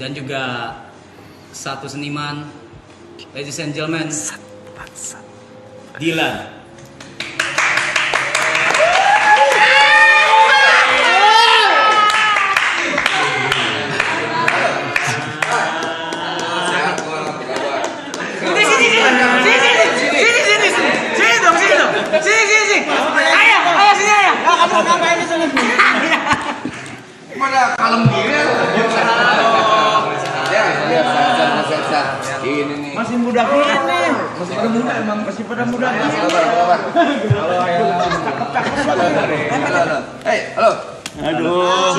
dan juga satu seniman, ladies and gentlemen, Dilan. Pada kalem gini ini nih masih muda gini nih, masih pada muda emang, masih pada muda. Halo. Aduh.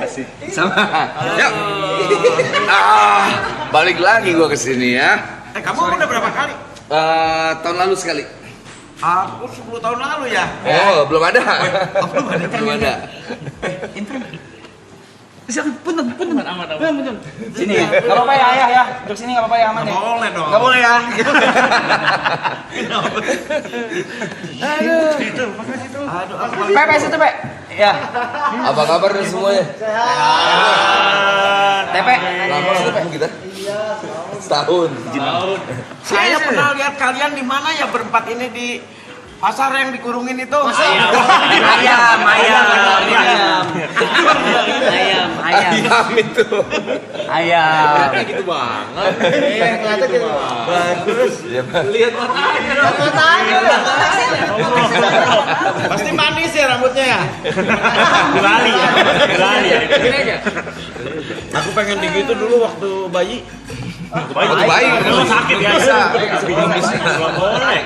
Kasih. Sama. Yuk. Balik lagi gua ke sini ya. Kamu udah berapa kali? Tahun lalu sekali. Aku 10 tahun lalu ya. Oh, belum ada. Belum ada. Silakan, punten. Aman. Sini ya, nggak apa-apa ya ayah ya, duduk sini nggak apa-apa ya, aman ya. Nggak boleh dong. Nggak boleh ya. Aduh. Pe situ pe. Ya. Apa kabar semuanya? Tepe. Lama sudah ketemu kita? Setahun. Saya pernah lihat kalian di mana ya berempat ini di pasar yang dikurungin itu. Ayam. Ayam itu. Ayam. Kayak gitu banget. Ternyata gitu. Bagus. Lihat Matanya. Pasti manis ya rambutnya ya. Gulali ya. Gini aja. Aku pengen digitu dulu waktu bayi. Waktu bayi Kalau sakit ya bisa. Belum bisa. Belum boleh.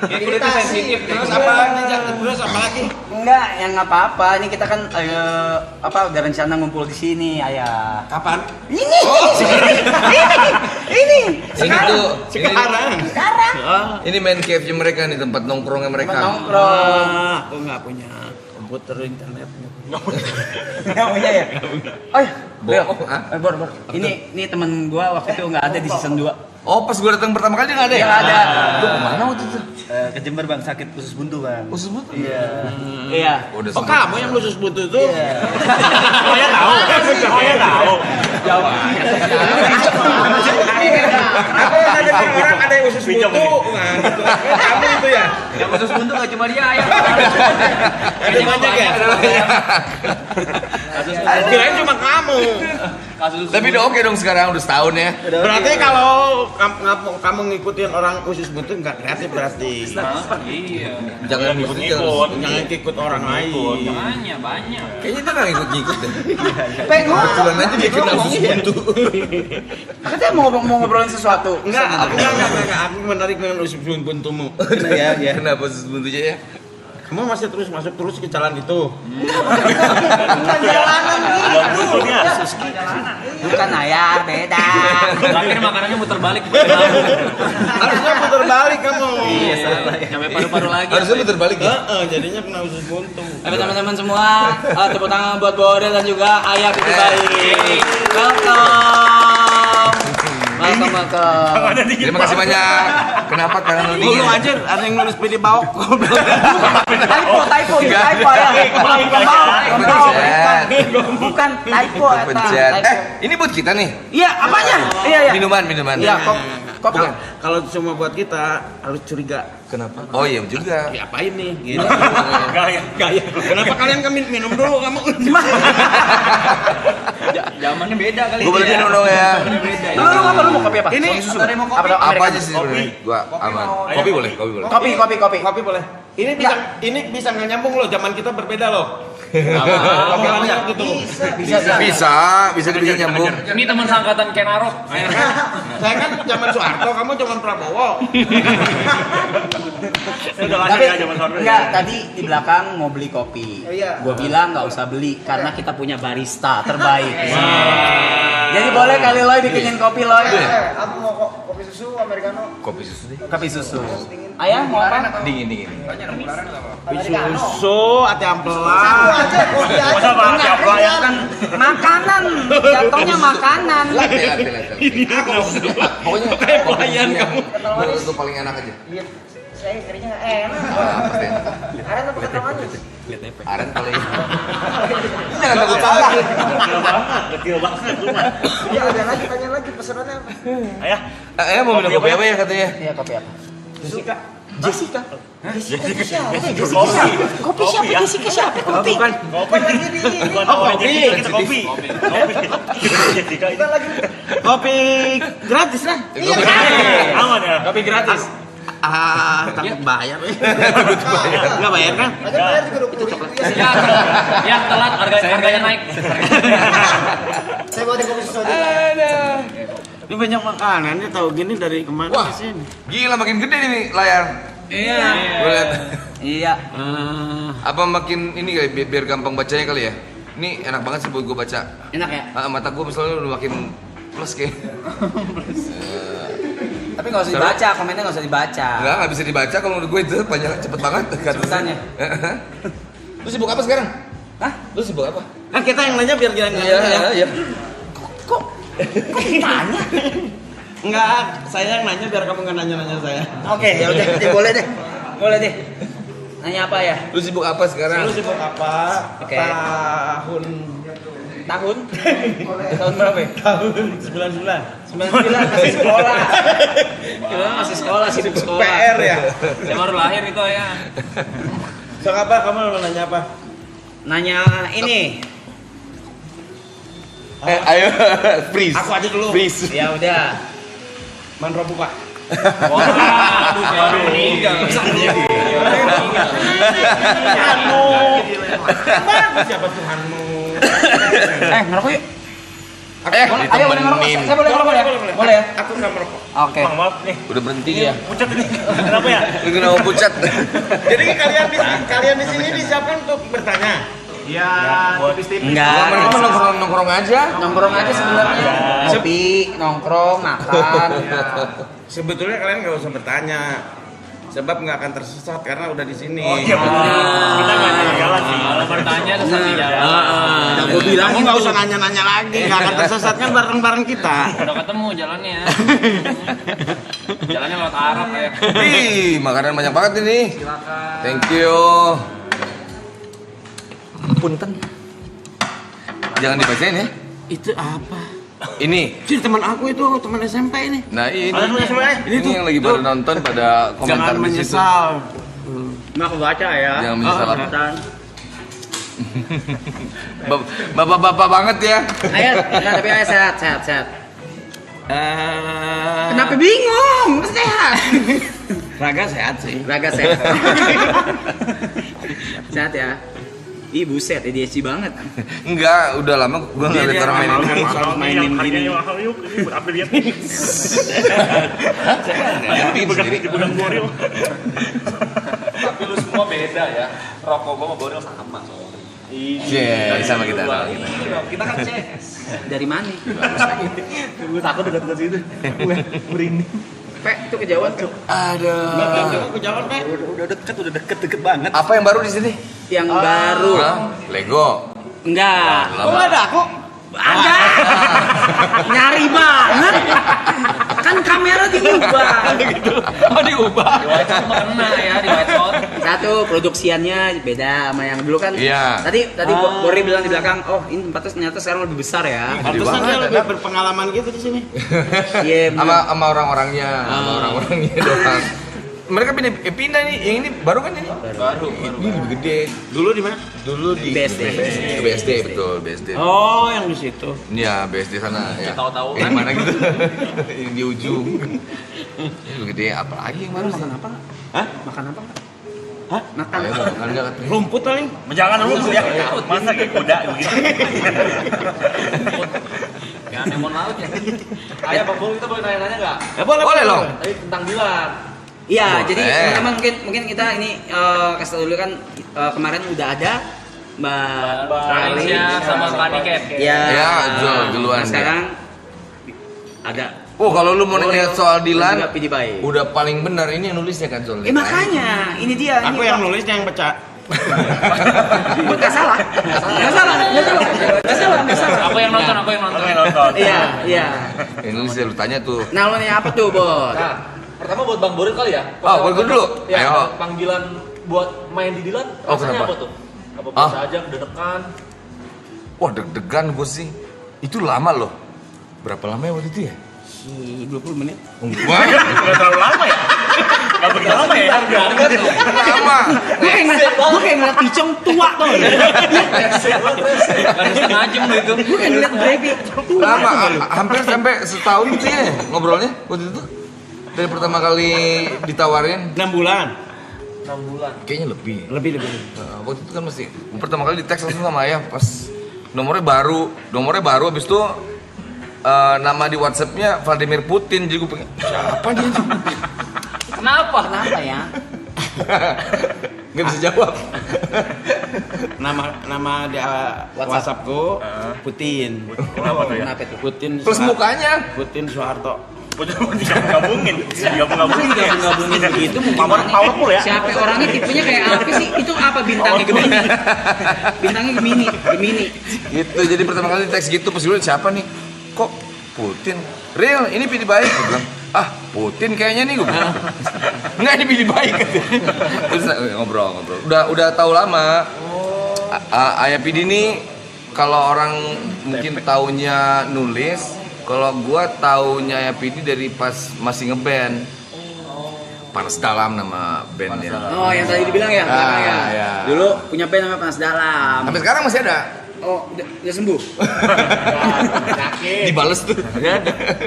Kulitnya sensitif. Terus apa lagi? Enggak, yang nggak apa-apa. Ini kita kan udah rencana ngumpul di sini, ayah. Kapan? Ini. Ini tuh. Sekarang. Ini main cave-nya mereka nih, tempat nongkrongnya mereka. Nongkrong. Aku nggak punya komputer internet. Nggak punya ya? Oh ya, Bel. Bor. Ini temen gua waktu itu nggak ada di season 2. Oh, pas gue datang pertama kali dia nggak ada ya? Nggak ada. Lu kemana waktu itu? Ke Jember bang, sakit usus buntu bang. Usus buntu? Iya. Udah Oh, kamu yang khusus butuh itu? Saya tahu. Jauh. Ada orang ada yang khusus butuh. Nah, gitu. Kamu itu ya? Yang usus buntu nggak cuma dia, ayah. Ada banyak ya? Kirain cuma kamu. Tapi udah oke dong sekarang, udah setahun ya. Berarti kalau kamu ngikutin orang khusus butuh nggak kreatif berarti. Iya. Jangan ngikut. Jangan ikut orang lain. Banyak. Kayaknya dia nggak ngikut deh. Pengen Kebetulan aja dia kenal usus buntu. Katanya mau ngobrolin sesuatu. Enggak, aku menarik dengan usus buntumu. Ya. Kenapa usus buntunya ya? Kamu masih terus masuk terus ke jalan itu. Bukan jalanan Bukan ayah, beda. Terakhir makanannya muter balik. Harusnya putar balik kamu. Iya, salah. Sampai paru-paru lagi. Harusnya putar balik ya? Jadinya kena usus buntu. Teman-teman semua, tepuk tangan buat Borel dan juga ayah Pitu Bayi. Welcome. Terima kasih banyak. Kenapa? Karena lu dingin. Lu anjir, ada yang nulis pilih baok. Typo ya. Bukan typo. Pencet. Ini buat kita nih. Iya, apanya? Iya. Minuman. Iya, kopi. Kalau cuma buat kita harus curiga. Kenapa? Oh iya juga. Diapain nih? Gitu. Gaya. Kenapa kalian minum dulu kamu? Zamannya beda kali. Gue boleh minum dong ya. Lu mau kopi apa? Ini susu. Apa aja sih sebenarnya? Gua aman. Kopi boleh. Kopi boleh. Ini bisa nggak nyambung loh. Zaman kita berbeda loh. Apa? Gitu. Bisa nyambung. Ini teman sangkatan Kenarok. Saya kan zaman Soeharto, kamu zaman Prabowo. Tapi enggak, tadi di belakang mau beli kopi. Iya. Gua bilang nggak usah beli karena kita punya barista terbaik. Jadi boleh kali Loy bikinin kopi Loy. Aku mau kopi susu americano. Kopi susu deh. Kopi susu. Ayah mau apa? Dingin. Susu, ati ampela. Kan makanan, jatuhnya makanan. Latte. Pokoknya Kayak pelayan kamu. menurut lu paling enak aja. saya ngerinya nggak enak. Pasti enak. Aren apa kentang manis? Aren kali. Jangan takut salah. Kecil banget lu mah. Iya ada lagi, tanya lagi pesanannya apa? Ayah, Mau minum kopi apa ya katanya? Iya, kopi apa? Jessica. Jessica. Jessica siapa? Kopi siapa? Jessica siapa? Kopi. bukan Kopi lagi di ini. bukan awalnya Jessica, kita kopi. Jessica itu Kita lagi. Kopi gratis lah. Iya. aman ya. Kopi gratis. Takut bayar. Enggak bayar kan? Aja bayar juga 20.000 ya. Yang telat harganya naik. Saya bawa di kopi susu aja. Ini banyak makanannya tahu gini dari kemana Wah. ke sini. Gila makin gede nih layar. Iya. Gua lihat. Iya. Apa makin ini kali biar gampang bacanya kali ya? Ini enak banget sih buat gue baca. Enak ya? Mata gue misalnya udah makin plus kayak. Tapi nggak usah dibaca, komennya nggak usah dibaca. Nggak bisa dibaca kalau menurut gue itu panjang cepet banget. Sebutannya. Lu sibuk apa sekarang? Hah? Lu sibuk apa? Kan kita yang nanya biar jalan Iya. Kok ditanya? Enggak, saya yang nanya biar kamu nggak nanya-nanya saya. Oke, ya udah, boleh deh. Boleh deh. Nanya apa ya? Lu sibuk apa sekarang? Lu sibuk apa? Oke. Tahun Tahun berapa ya? tahun 99. 99 masih sekolah. Gimana masih sekolah, sibuk sekolah. PR ya. Saya baru lahir itu ya. Sok apa? Kamu mau nanya apa? Nanya ini. Ayo, freeze. Aku aja dulu. Freeze. Ya udah. Manro buka. Wah, aduh baru meninggal. Tuhanmu. Siapa Tuhanmu? Ngerokok yuk. Ayo boleh ngerokok. Saya boleh ngerokok ya? Boleh ya? Aku nggak merokok. Oke. Bang, maaf nih. Udah berhenti ya? Pucat ini. Kenapa ya? Lu kenapa pucat? Jadi kalian di sini disiapkan untuk bertanya. Iya, tipis-tipis. Enggak. Mereka mah nongkrong aja. Nongkrong aja sebenarnya. Kopi, nongkrong, makan. Sebetulnya kalian nggak usah bertanya. Sebab nggak akan tersesat karena udah di sini. Oh iya benar. Kita nggak jalan sih. Kalau bertanya terus nanti jalan. Gue bilang kamu nggak usah nanya-nanya lagi, nggak akan tersesat kan bareng-bareng kita. Udah ketemu jalannya. Jalannya lewat Arab ya. Wih, makanan banyak banget ini. Silakan. Thank you. Punten. Jangan dibacain ya. Itu apa? Ini. Sih teman aku itu teman SMP ini. Nah ini. Ada tuh SMA? Ini yang lagi pada nonton pada komentar Jangan di situ. menyesal. Nah, aku baca ya. Jangan menyesal apa. Dan Bapak-bapak banget ya. Ayo, nah, tapi ayo sehat. Kenapa bingung? Sehat. Raga sehat sih. Raga sehat. Sehat ya. Ih buset, ADHD banget. Enggak, udah lama gua enggak lihat orang main ini. Mainin gini. Harganya mahal yuk. Ini ambil lihat nih. Dipegang Boril. Tapi lu semua beda ya. Rokok gua sama Boril sama. Iya, sama kita. Kita kan CS. Dari mana? Gue takut dekat-dekat situ. Gue merinding. Pe, itu kejauhan tuh. Aduh. Aku jawab deh. Udah deket banget. Apa yang baru di sini? Yang baru. Hah? Lego. Enggak. Kok nggak ada aku? Ada. Nyari banget. Kan kamera diubah. Oh diubah. Di white shot mah kena ya di white shot. Satu produksiannya beda sama yang dulu kan. Iya. Tadi Bori bilang di belakang, "Oh, ini tempatnya ternyata sekarang lebih besar ya." Pantesan dia lebih berpengalaman gitu di sini. Iya, bener. Sama orang-orangnya, doang. Mereka pindah nih, yang ini baru kan ini? Baru. Ini lebih gede. Dulu di mana? Dulu di BSD. Ke BSD betul, BSD. Oh, yang di situ. Iya, BSD sana ya. Tahu-tahu Yang kan. mana gitu? Yang di ujung. Ini lebih gede, apalagi yang baru makan apa? Hah? Makan apa? Hah? Makan. Ayo mau makan enggak katanya? Rumput paling. Jangan dulu ya. Masa kayak kuda begitu. Ya anemon laut ya. Ayo Bang Bol, kita boleh nanya-nanya enggak? Ya boleh. Boleh loh. Tadi tentang Dilan. Iya, Boleh. jadi memang mungkin kita ini kasih tau dulu kan kemarin udah ada Mbak Raisya sama Kak Niket. Ya, Ya, Jol duluan deh. sekarang ada. Oh, kalau lu mau lihat soal Dilan, juga PewDiePie. udah paling benar ini yang nulisnya kan soal. Makanya, ini dia. Aku ini, yang Pak. nulisnya yang pecah. Nggak salah. Aku yang nonton. Aku yang nonton. Iya. Yang nulisnya lu tanya tuh. Nah, lo nih apa tuh, Bos? Pertama buat Bang Boril kali ya. Oh, buat gue dulu. Ya, Ayo. panggilan buat main di Dilan. Oh, Rasanya kenapa? apa tuh? Apa biasa aja kededekan? Wah, deg-degan gue sih. Itu lama loh. Berapa lama ya waktu itu ya? 20 menit. Wah, Nggak terlalu lama ya? Nggak begitu lama ya? lama. Gue kayak ngeliat Icong tua tuh. Ada setengah jam lo itu. Gue kayak ngeliat Brevi tua. Lama, hampir sampai setahun sih ya ngobrolnya waktu itu. Dari pertama kali ditawarin, 6 bulan. 6 bulan. kayaknya lebih. Lebih. Waktu itu kan masih pertama kali di teks langsung sama ayah pas nomornya baru habis itu nama di WhatsApp-nya Vladimir Putin, jadi gue pengen siapa dia? Kenapa? Kenapa ya? Nggak bisa jawab. Nama di WhatsAppku Putin. Kenapa tuh ya? Kenapa tuh? Putin. Plus mukanya. Putin Soeharto. Digabungin Gabungin begitu mungkin powerful ya. Siapa orangnya tipenya kayak apa sih? Itu apa bintangnya Gemini? Bintangnya Gemini. Gitu, jadi pertama kali di teks gitu pas gue liat, siapa nih? Kok Putin? Real, ini pilih baik. Gue bilang, Putin kayaknya nih gue bilang. Enggak, ini pilih baik. Terus ngobrol. Udah tahu lama. Ayah Pidi nih kalau orang mungkin taunya nulis, kalau gua taunya Ayah Pidi dari pas masih ngeband. Panas Dalam nama bandnya. Oh, yang tadi dibilang ya, belakang ya. Iya. Dulu punya band namanya Panas Dalam. Sampai sekarang masih ada. Oh, udah sembuh. Dibales tuh.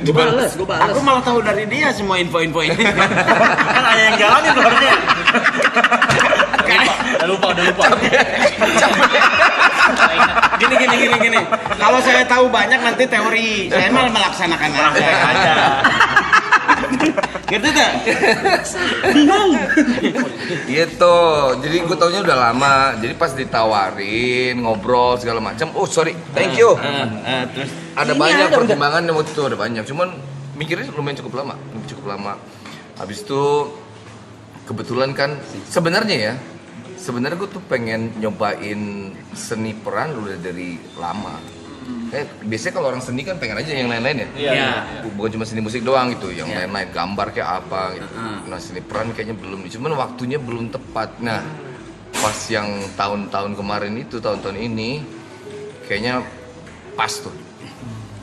Gue bales. Aku malah tahu dari dia semua info-info ini. Kan ada yang jalanin tuh harusnya. Udah lupa. Gini. Kalau saya tahu banyak nanti teori, saya malah melaksanakan aja. Gitu tak? Gitu. Jadi gue taunya udah lama. Jadi pas ditawarin ngobrol segala macam. Oh sorry, thank you. Terus Ada Ini banyak ada, pertimbangan yang waktu itu ada banyak. Cuman mikirnya lumayan cukup lama. Habis itu kebetulan kan sebenarnya gue tuh pengen nyobain seni peran udah dari lama. Biasanya kalau orang seni kan pengen aja yang lain-lain ya. Iya. Bukan cuma seni musik doang gitu, yang lain-lain, gambar kayak apa gitu. Nah seni peran kayaknya belum, cuman waktunya belum tepat. Nah pas yang tahun-tahun kemarin itu, tahun-tahun ini kayaknya pas tuh.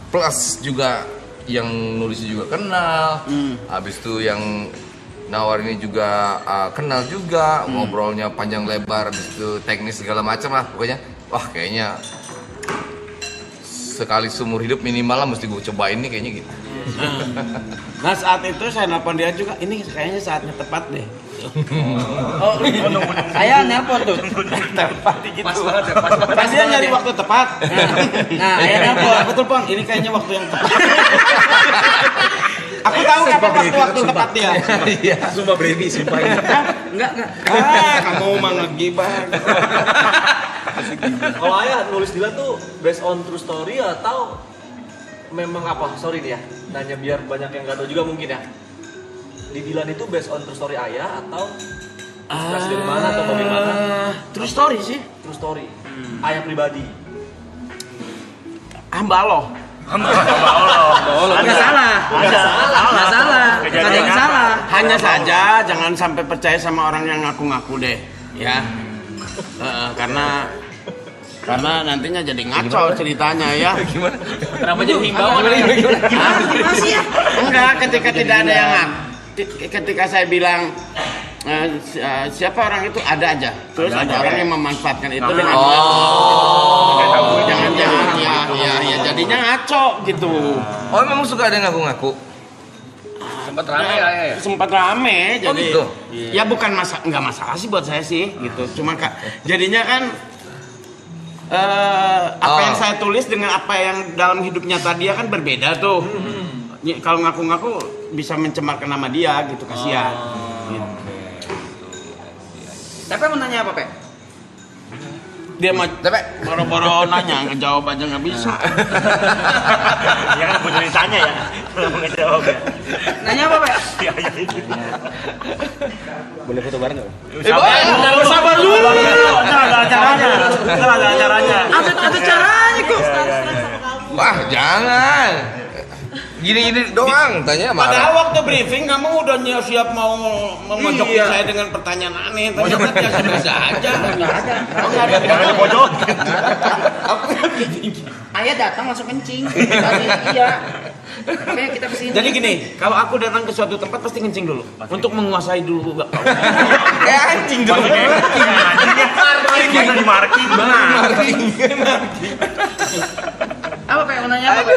Plus juga yang nulisnya juga kenal, habis itu yang nawar ini juga kenal juga, ngobrolnya panjang lebar, habis itu teknis segala macam lah pokoknya. Wah kayaknya sekali seumur hidup minimal lah mesti gue cobain nih kayaknya gitu. Nah saat itu saya nelpon dia juga, ini kayaknya saatnya tepat deh. Oh, saya nelpon tuh. Pas banget ya. Pas dia nyari waktu tepat. Nah, saya nelpon. Aku telepon, ini kayaknya waktu yang tepat. Aku tahu kapan waktu tepat dia. Iya. Sumpah Brevi, sumpah ini. Enggak. Kamu mah ngegibah. Kalau ayah nulis Dilan tuh based on true story atau memang apa? Sorry nih ya, nanya biar banyak yang nggak tahu juga mungkin ya. Di Dilan itu based on true story ayah atau inspirasi dari mana atau bagaimana? True story sih. True story. Ayah pribadi. Hamba Allah. Enggak salah. Enggak salah. Enggak ada yang salah. Hanya saja jangan sampai percaya sama orang yang ngaku-ngaku deh, ya. Karena nantinya jadi ngaco ceritanya ya. Gimana? Kenapa jadi himbauan? Gimana sih ya? Enggak, ketika tidak ada yang ketika saya bilang siapa orang itu ada aja. Terus ada orang yang memanfaatkan itu dengan jangan-jangan ya jadinya ngaco gitu. Oh memang suka ada yang ngaku-ngaku? Sempat rame ayah ya? Sempat rame jadi gitu? ya bukan nggak masalah sih buat saya sih gitu. Cuma jadinya kan apa yang saya tulis dengan apa yang dalam hidup nyata dia kan berbeda tuh. Kalau ngaku-ngaku bisa mencemarkan nama dia gitu, kasihan. Gitu. Tapi mau nanya apa, Pe? Dia mah boro-boro nanya, ngejawab aja nggak bisa. Ya kan butuh ditanya ya. Kenapa ngejawab ya? Nanya apa, Pe? Boleh foto bareng enggak? Sabar dulu. Ada acaranya. Ada caranya kok. Wah jangan. Gini-gini doang, tanya Padahal marah. waktu briefing kamu udah siap mau memojokin Iya. saya dengan pertanyaan aneh. Ternyata biasa-biasa aja. Enggak ada. Jangan pojok. Ayah datang langsung kencing. Tadi iya. Makanya kita kesini. Jadi gini, kalau aku datang ke suatu tempat pasti kencing dulu. Untuk menguasai dulu. Kayak anjing dong. Kita di marking. Apa Pak yang mau nanya apa?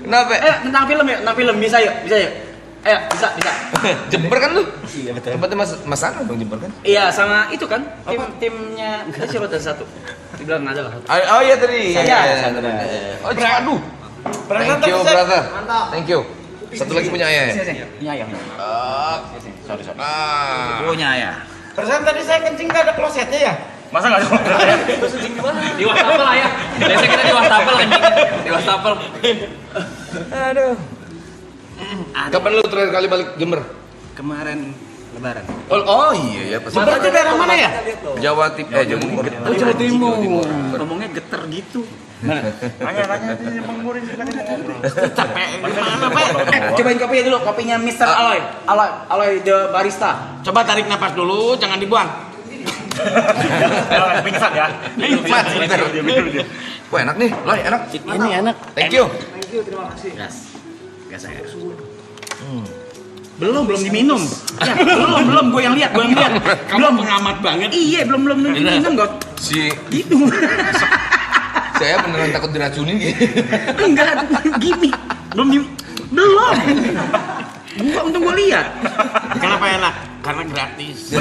Kenapa? Tentang film ya, tentang film bisa yuk, bisa yuk. Ayo, bisa. Jember kan lu? Iya betul. Tempatnya Mas Ana dong Jember kan? Iya, sama itu kan timnya kita siapa tadi satu? Di belakang ada lah. Oh iya tadi. Iya. Oh aduh. Thank you brother. Thank you. Satu lagi punya ayah ya? Ini ayam. Sorry. Punya ayah. Perasaan tadi saya kencing gak ada klosetnya ya? Masa nggak coba? Terus kencing di mana? Di wastafel lah ya. Biasanya kita di wastafel kencing. Di wastafel. Aduh. Kapan lu terakhir kali balik Jember? Kemarin Lebaran. Oh iya ya pas. Jember itu daerah mana ya? Jawa Timur. Jawa Timur. Ngomongnya geter gitu. Tanya-tanya ini Bang Murin katanya mau ngobrol. Capek gimana, Pak? Cobain kopinya dulu, kopinya Mr. Aloy. Aloy the barista. Coba tarik napas dulu, jangan dibuang. Pingsan ya. Mat, bentar. Wah enak nih, Loy enak. Ini enak. Thank you. Gas. Gas saya. Belum diminum. Ya, belum gue yang lihat. Kamu pengamat banget. Iya, belum diminum kok. Si Gitu. saya beneran takut diracunin gitu. Enggak, gini. Belum. Untung gua lihat. Kenapa enak? Karena gratis.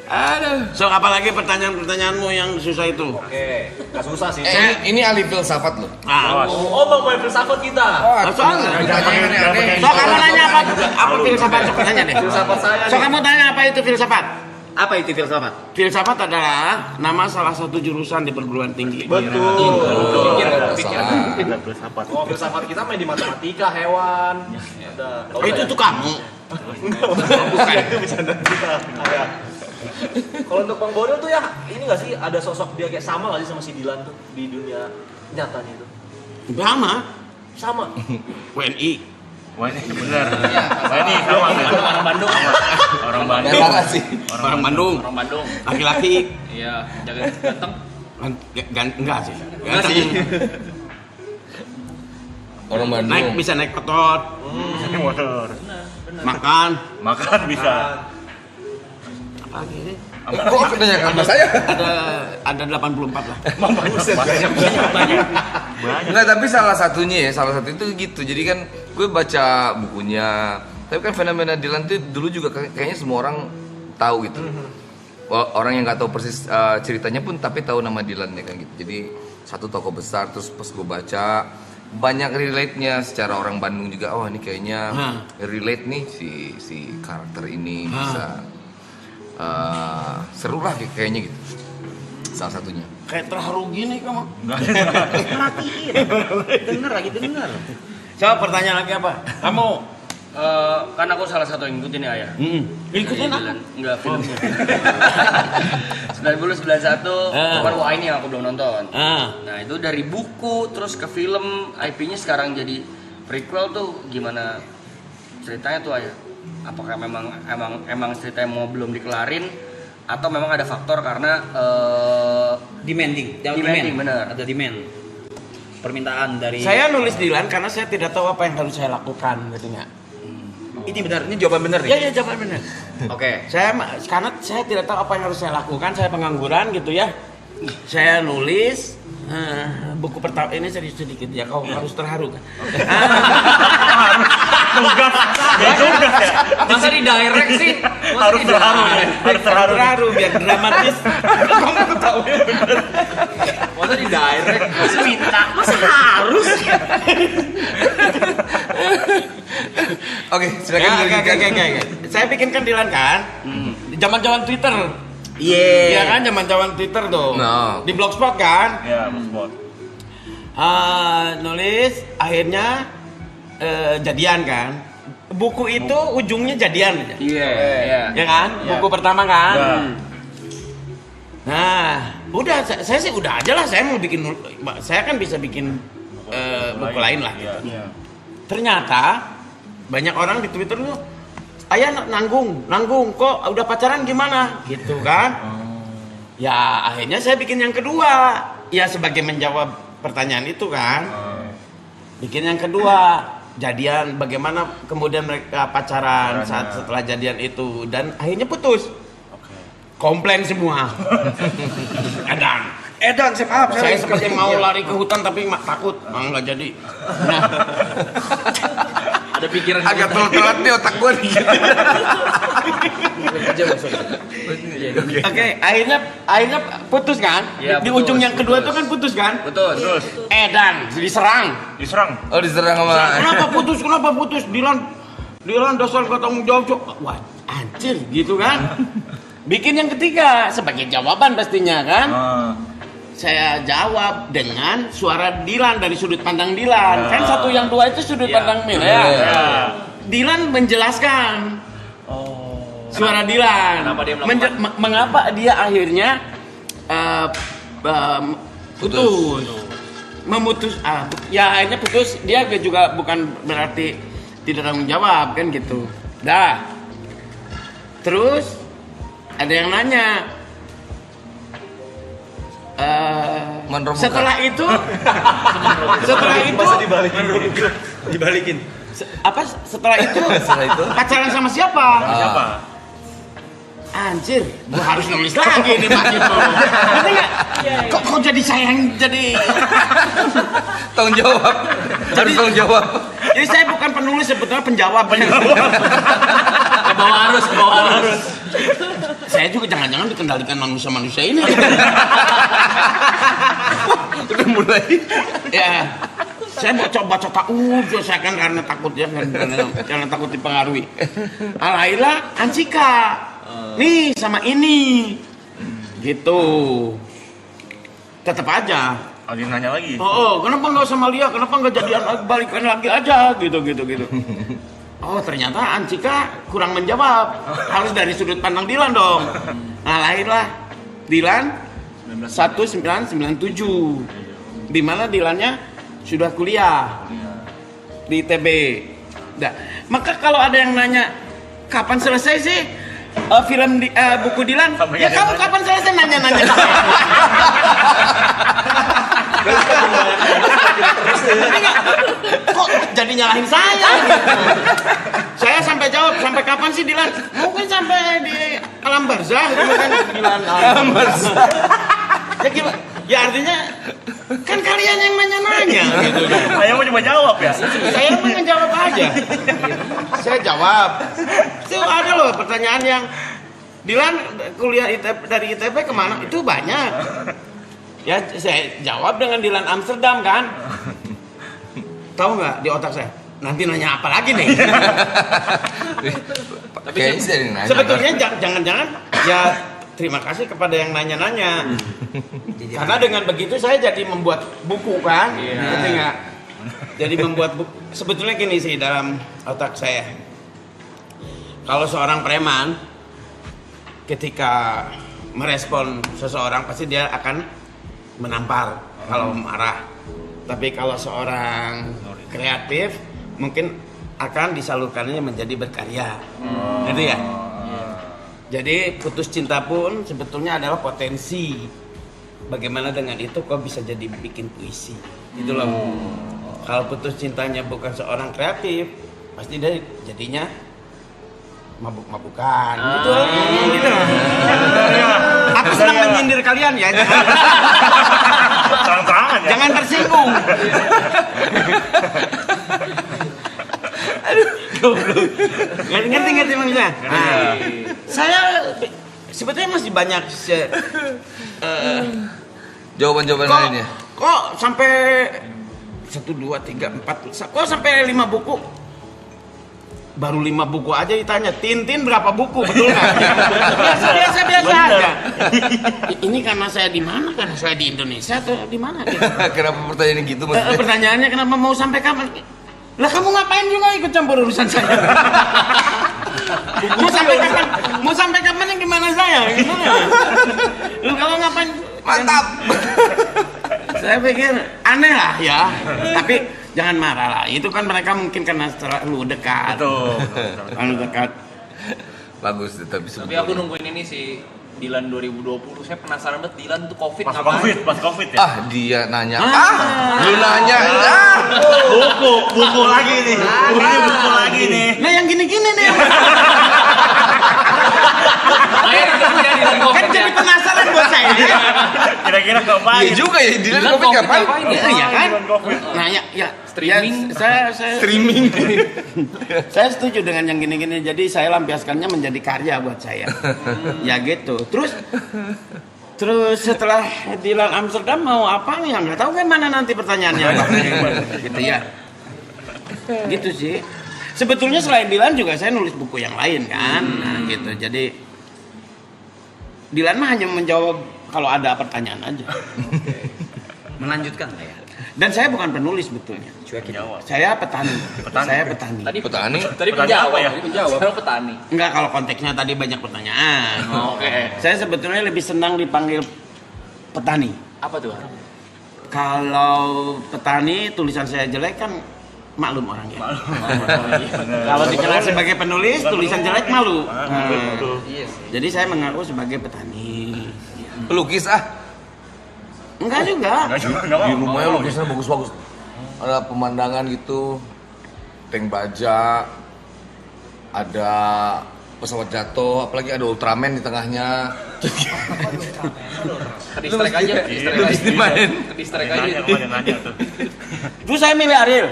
Aduh. So, apalagi pertanyaan-pertanyaanmu yang susah itu? Oke, nggak susah sih. Ini ahli filsafat loh. Ah, Oh, bang main filsafat kita. soalnya. Aneh-aneh. So, kamu nanya apa? Apa filsafat? Sok tanya deh. Filsafat saya. So, kamu tanya apa itu filsafat? Apa itu filsafat? Filsafat adalah nama salah satu jurusan di perguruan tinggi. Betul. Pikir. Filsafat. Oh, filsafat kita main di matematika, hewan. Ada. Itu tuh kamu. Bukan. Itu bercanda kita. Ada. Kalau untuk Bang Boril tuh ya, ini nggak sih ada sosok dia kayak sama nggak sih sama si Dilan tuh di dunia nyatanya itu? Sama. Sama. WNI. Wah ini bener. Wah ini sama. Orang Bandung. Orang Ya Bandung. salah sih. Orang Bandung. Orang Bandung. Laki-laki. Iya, jaga ganteng. Enggak sih. Enggak sih. Orang Bandung. Naik bisa naik otot, Ini motor. makan. Makan bisa. Apa lagi ini? Kok kebanyakan sama saya? Ada 84 lah. Enggak, tapi salah satu itu gitu. Jadi kan gue baca bukunya. Tapi kan fenomena Dilan tuh dulu juga kayaknya semua orang tahu gitu. Orang yang nggak tahu persis ceritanya pun tapi tahu nama Dilan ya kan gitu. Jadi satu tokoh besar, terus pas gue baca banyak relate-nya secara orang Bandung juga. Oh ini kayaknya relate nih si karakter ini bisa seru lah kayaknya gitu. Salah satunya. Kayak terharu gini kamu. Perhatiin. Denger. Coba pertanyaan lagi apa? Kamu Kan aku salah satu yang ngikutin ya ayah. ikutin Ayah apa? Dilan. Enggak filmnya. 90-91 baru wah ini yang aku belum nonton. Nah itu dari buku terus ke film, IP-nya sekarang jadi prequel tuh gimana ceritanya tuh ayah? Apakah memang ceritanya mau belum dikelarin atau memang ada faktor karena Demanding, bener. ada demand. Permintaan dari Saya nulis Dilan karena saya tidak tahu apa yang harus saya lakukan gitu ya. Ini benar, ini jawaban benar Ya nih. jawaban benar. Oke. Karena saya tidak tahu apa yang harus saya lakukan, saya pengangguran gitu ya. Saya nulis buku pertama ini sedikit ya, kau harus terharu kan. Tugas ya. Masa di direct sih? Harus terharu ya. Harus terharu. Terharu biar dramatis. Kamu tahu ya benar. Masa di direct? Masa minta, masa harus. Oke, silakan dilanjutkan. Oke. Saya bikinkan Dilan kan. Zaman-zaman Twitter. Iya. Iya kan zaman-zaman Twitter tuh. No. Di Blogspot kan. Ya, Bos. Nulis akhirnya jadian kan. Buku itu ujungnya jadian aja. Iya. Ya kan? Buku pertama kan. Ya. Nah, Udah, saya sih udah aja lah. Saya mau bikin, saya kan bisa bikin buku lain lah. Gitu. Ternyata banyak orang di Twitter tuh, ayah nanggung, kok udah pacaran gimana? Gitu kan? Ya akhirnya saya bikin yang kedua. Ya sebagai menjawab pertanyaan itu kan. Bikin yang kedua. Jadian, bagaimana kemudian mereka pacaran setelah jadian itu. Dan akhirnya putus. Komplain semua. Edan, saya seperti mau lari ke hutan tapi takut, nggak jadi. Nah, Ada pikiran Agak telat nih otak gue nih. Oke, akhirnya putus kan? Iya, Di putus, ujung yang kedua putus. itu kan putus kan? Betul. Edan diserang. Oh diserang sama. Kenapa putus? Dilan dasar gak tanggung jawab. Wah, anjir gitu kan? Bikin yang ketiga sebagai jawaban pastinya kan? Saya jawab dengan suara Dilan dari sudut pandang Dilan. Kan satu yang dua itu sudut pandang Mil ya. Dilan menjelaskan. Suara Dilan. Kenapa dia melakukan? Mengapa dia akhirnya putus. Memutus ya akhirnya putus. Dia juga bukan berarti tidak tanggung jawab kan gitu. Dah. Terus ada yang nanya, setelah itu Dibalikin. setelah itu pacaran sama siapa? Anjir, gua harus nulis lagi nih Pak gitu. Ngerti nggak? Kok jadi saya yang jadi Tanggung jawab. Harus tanggung jawab. jadi saya bukan penulis, sebetulnya penjawab. ke bawah arus. Saya juga jangan-jangan dikendalikan manusia-manusia ini. Udah mulai. Ya, saya mau coba saya kan karena takut ya, karena takut dipengaruhi. Alhamdulillah, Ancika, nih sama ini, gitu. Tetap aja. Lagi nanya lagi. Kenapa nggak sama Lia? Kenapa nggak jadian balikan lagi aja? Gitu. Oh ternyata Ancika kurang menjawab, harus dari sudut pandang Dilan dong. Nah lahirlah Dilan 1997, di mana Dilannya sudah kuliah di ITB. Nah, maka kalau ada yang nanya kapan selesai sih buku Dilan, ya kamu kapan selesai nanya-nanya. Kok jadi nyalahin saya? Saya sampai jawab, sampai kapan sih Dilan? Mungkin sampai di alam barzah gitu kan Dilan. Alam barzah. Ya artinya kan kalian yang nanya-nanya gitu. Saya mau cuma jawab ya. Saya mau ngejawab aja. Saya jawab. Itu ada loh pertanyaan yang Dilan kuliah dari ITB kemana? Itu banyak. Ya saya jawab dengan Dilan Amsterdam kan. Tahu nggak di otak saya? Nanti nanya apa lagi nih? Kayaknya sih nanya. Sebetulnya jangan-jangan ya terima kasih kepada yang nanya-nanya. Karena dengan begitu saya jadi membuat buku kan? Ngerti nggak? Jadi membuat buku. Sebetulnya gini sih dalam otak saya. Kalau seorang preman ketika merespon seseorang pasti dia akan menampar kalau marah. Tapi kalau seorang kreatif mungkin akan disalurkannya menjadi berkarya. Gitu ya? Jadi putus cinta pun sebetulnya adalah potensi. Bagaimana dengan itu kok bisa jadi bikin puisi. Gitu loh. Kalau putus cintanya bukan seorang kreatif, pasti dia jadinya mabuk-mabukan. Gitu. Gitu. Aku senang menyindir kalian ya. Terang-terangan ya. Jangan tersinggung. Ngerti maksudnya? Nah, saya sebetulnya masih banyak Jawaban-jawaban lainnya. Kok sampai 1, 2, 3, 4, kok sampai 5 buku? Baru 5 buku aja ditanya, Tintin berapa buku, betul nggak? Biasa aja. Ini karena saya di mana? Karena saya di Indonesia atau di mana? Kenapa pertanyaannya gitu maksudnya? Pertanyaannya kenapa mau sampai kapan? Lah kamu ngapain juga ikut campur urusan saya? Mau sampai kapan yang gimana saya? Gimana? Lu kalau ngapain? Mantap. Saya pikir aneh lah ya, tapi jangan marah lah. Itu kan mereka mungkin karena terlalu dekat. Terlalu dekat. Bagus tapi Tapi aku nungguin ini sih Dilan 2020. Saya penasaran banget Dilan tuh Covid Pas ngapain? Covid ya. Dia nanya. Lu nanya. Buku lagi nih. Buku lagi nih. Nah yang gini-gini nih. Kan jadi penasaran buat saya. Kira-kira ngapain? Iya juga ya, Dilan Dilan Covid ngapain? Iya kan? Dilan Covid. Nah ya Streaming. saya Streaming. saya setuju dengan yang gini-gini. Jadi saya lampiaskannya menjadi karya buat saya. Ya gitu. Terus setelah Dilan Amsterdam mau apa nih? Nggak tahu kan mana nanti pertanyaannya. Gitu ya. Gitu sih. Sebetulnya selain Dilan juga saya nulis buku yang lain kan. Nah, gitu. Jadi Dilan mah hanya menjawab kalau ada pertanyaan aja. Melanjutkan lah ya. Dan saya bukan penulis sebetulnya. Saya petani. Saya petani. Tadi Petani. Tadi Petani penjawab apa ya? Tadi penjawab. Sekarang petani. Enggak, kalau konteksnya tadi banyak pertanyaan. Oke. Saya sebetulnya lebih senang dipanggil petani. Apa tuh? Kalau petani tulisan saya jelek kan maklum orangnya. Kalau dikenal sebagai penulis tulisan jelek malu. Nah, jadi saya mengaku sebagai petani. Pelukis Enggak juga. Di rumahnya lukisnya bagus-bagus. Ada pemandangan gitu, tank baja, ada pesawat jatuh, apalagi ada Ultraman di tengahnya. Distrek aja. Distrek aja. Nanya tuh. Terus saya milih Ariel.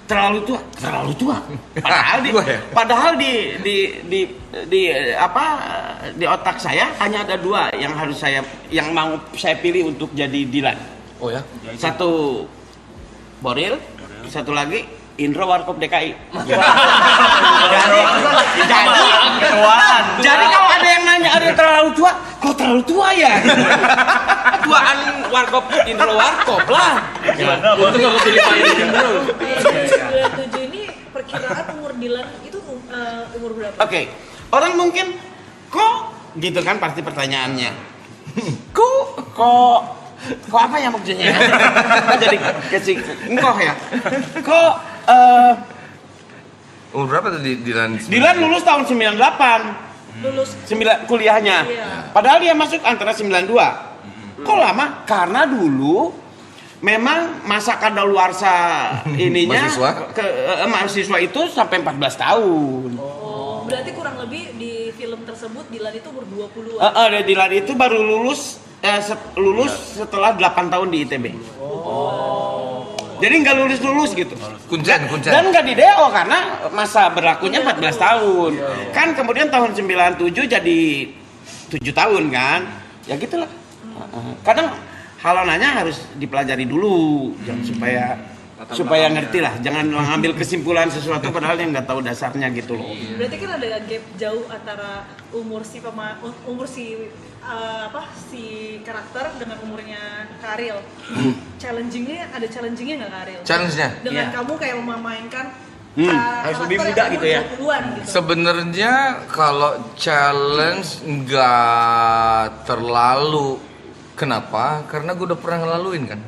Terlalu tua. Padahal di otak saya hanya ada dua yang mau saya pilih untuk jadi Dilan. Oh ya? Satu Boril, satu lagi Indro Warkop DKI. Jadi kalau ada yang nanya ada terlalu tua, kok terlalu tua ya? Tuaan Warkop Indro Warkop lah. Gimana? Itu nggak kepilih Pak Indro. 97 ini perkiraan umur Dilan itu umur berapa? Oke, orang mungkin kok gitu kan pasti pertanyaannya. Kok apa ya maksudnya? Jadi kesik engkoh ya. Kok Umur berapa tuh Dilan? Dilan lulus tahun 98. Lulus Kuliahnya. Iya. Padahal dia masuk antara 92. Kok lama? Karena dulu memang masa kadaluarsa ininya mahasiswa itu sampai 14 tahun. Oh, berarti kurang lebih di film tersebut Dilan itu umur 20-an. Dilan itu baru lulus setelah 8 tahun di ITB. Jadi nggak lulus gitu. Kuncen. Dan nggak di DO karena masa berlakunya 14 tahun. Kan kemudian tahun 97 jadi 7 tahun kan. Ya gitulah. Kadang hal nanya harus dipelajari dulu supaya ngerti lah. Jangan ngambil kesimpulan sesuatu padahal yang nggak tahu dasarnya gitu loh. Berarti kan ada gap jauh antara umur si karakter dengan umurnya Karil. Ada challengingnya nggak Karil? Challenge-nya? Dengan kamu kayak memainkan harus lebih muda gitu ya. 20-an gitu. Sebenarnya kalau challenge nggak terlalu. Kenapa? Karena gue udah pernah ngelaluin kan.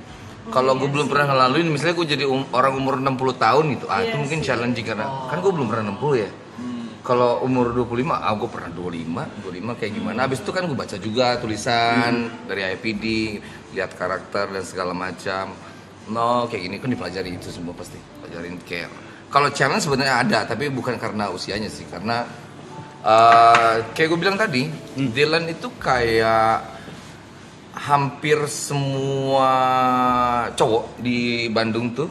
Kalau gue belum pernah ngelaluin, misalnya gue jadi orang umur 60 tahun gitu, itu mungkin challenging karena kan gue belum pernah 60 ya. Kalau umur 25, gue pernah 25 kayak gimana. Habis itu kan gue baca juga tulisan dari IPD, lihat karakter dan segala macam. Kayak gini kan dipelajari itu semua pasti. Pelajarin kayak. Kalau challenge sebenarnya ada, tapi bukan karena usianya sih, karena kayak gue bilang tadi, Dilan itu kayak hampir semua cowok di Bandung tuh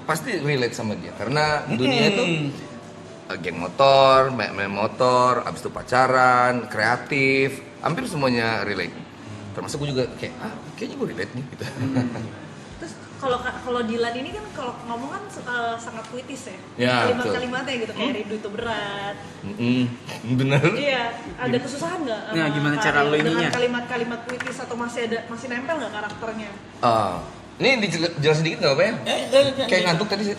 pasti relate sama dia karena dunia itu geng motor, main motor, abis itu pacaran, kreatif, hampir semuanya relate. Termasuk gue juga kayaknya gue relate nih gitu. Terus kalau Dilan ini kan kalau ngomong kan sangat puitis ya. Ya, Kalimat-kalimatnya gitu kayak rindu itu berat. Bener. Iya, ada kesusahan nggak? Nah, gimana cara lo ininya? Dengan kalimat-kalimat puitis atau masih nempel nggak karakternya? Ini dijelasin dikit nggak apa ya? Kayak ngantuk tadi sih.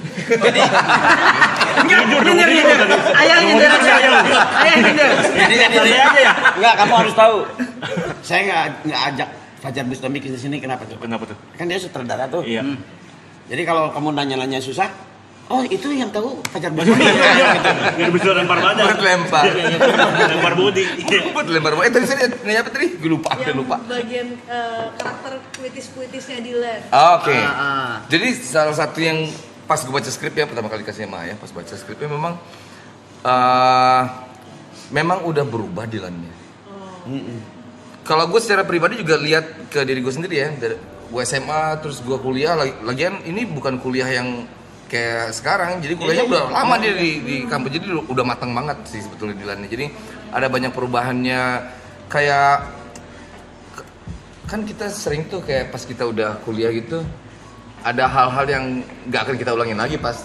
Ayah nyender. Jadi aja ya. Enggak, kamu harus tahu. Saya nggak ajak Fajar Bustami ke sini kenapa tuh? Kenapa tuh? Kan dia sutradara tuh. Iya. Jadi kalau kamu nanya-nanya susah, oh itu yang tahu Fajar Bustami. Biar bisa lempar badan. Buat lempar. Lempar body. Buat lempar. Tadi saya nanya apa tadi? Gue lupa. bagian karakter puitis-puitisnya Dylan. Oke. Jadi salah satu yang pas gue baca skrip ya pertama kali kasih sama Ayah, pas baca skripnya memang udah berubah Dylan-nya. Kalau gue secara pribadi juga lihat ke diri gue sendiri ya, dari gue SMA terus gue kuliah, lagian ini bukan kuliah yang kayak sekarang, jadi kuliahnya udah lama dia di kampus, jadi udah matang banget sih sebetulnya Dylan-nya. Jadi ada banyak perubahannya, kayak kan kita sering tuh kayak pas kita udah kuliah gitu, ada hal-hal yang nggak akan kita ulangin lagi pas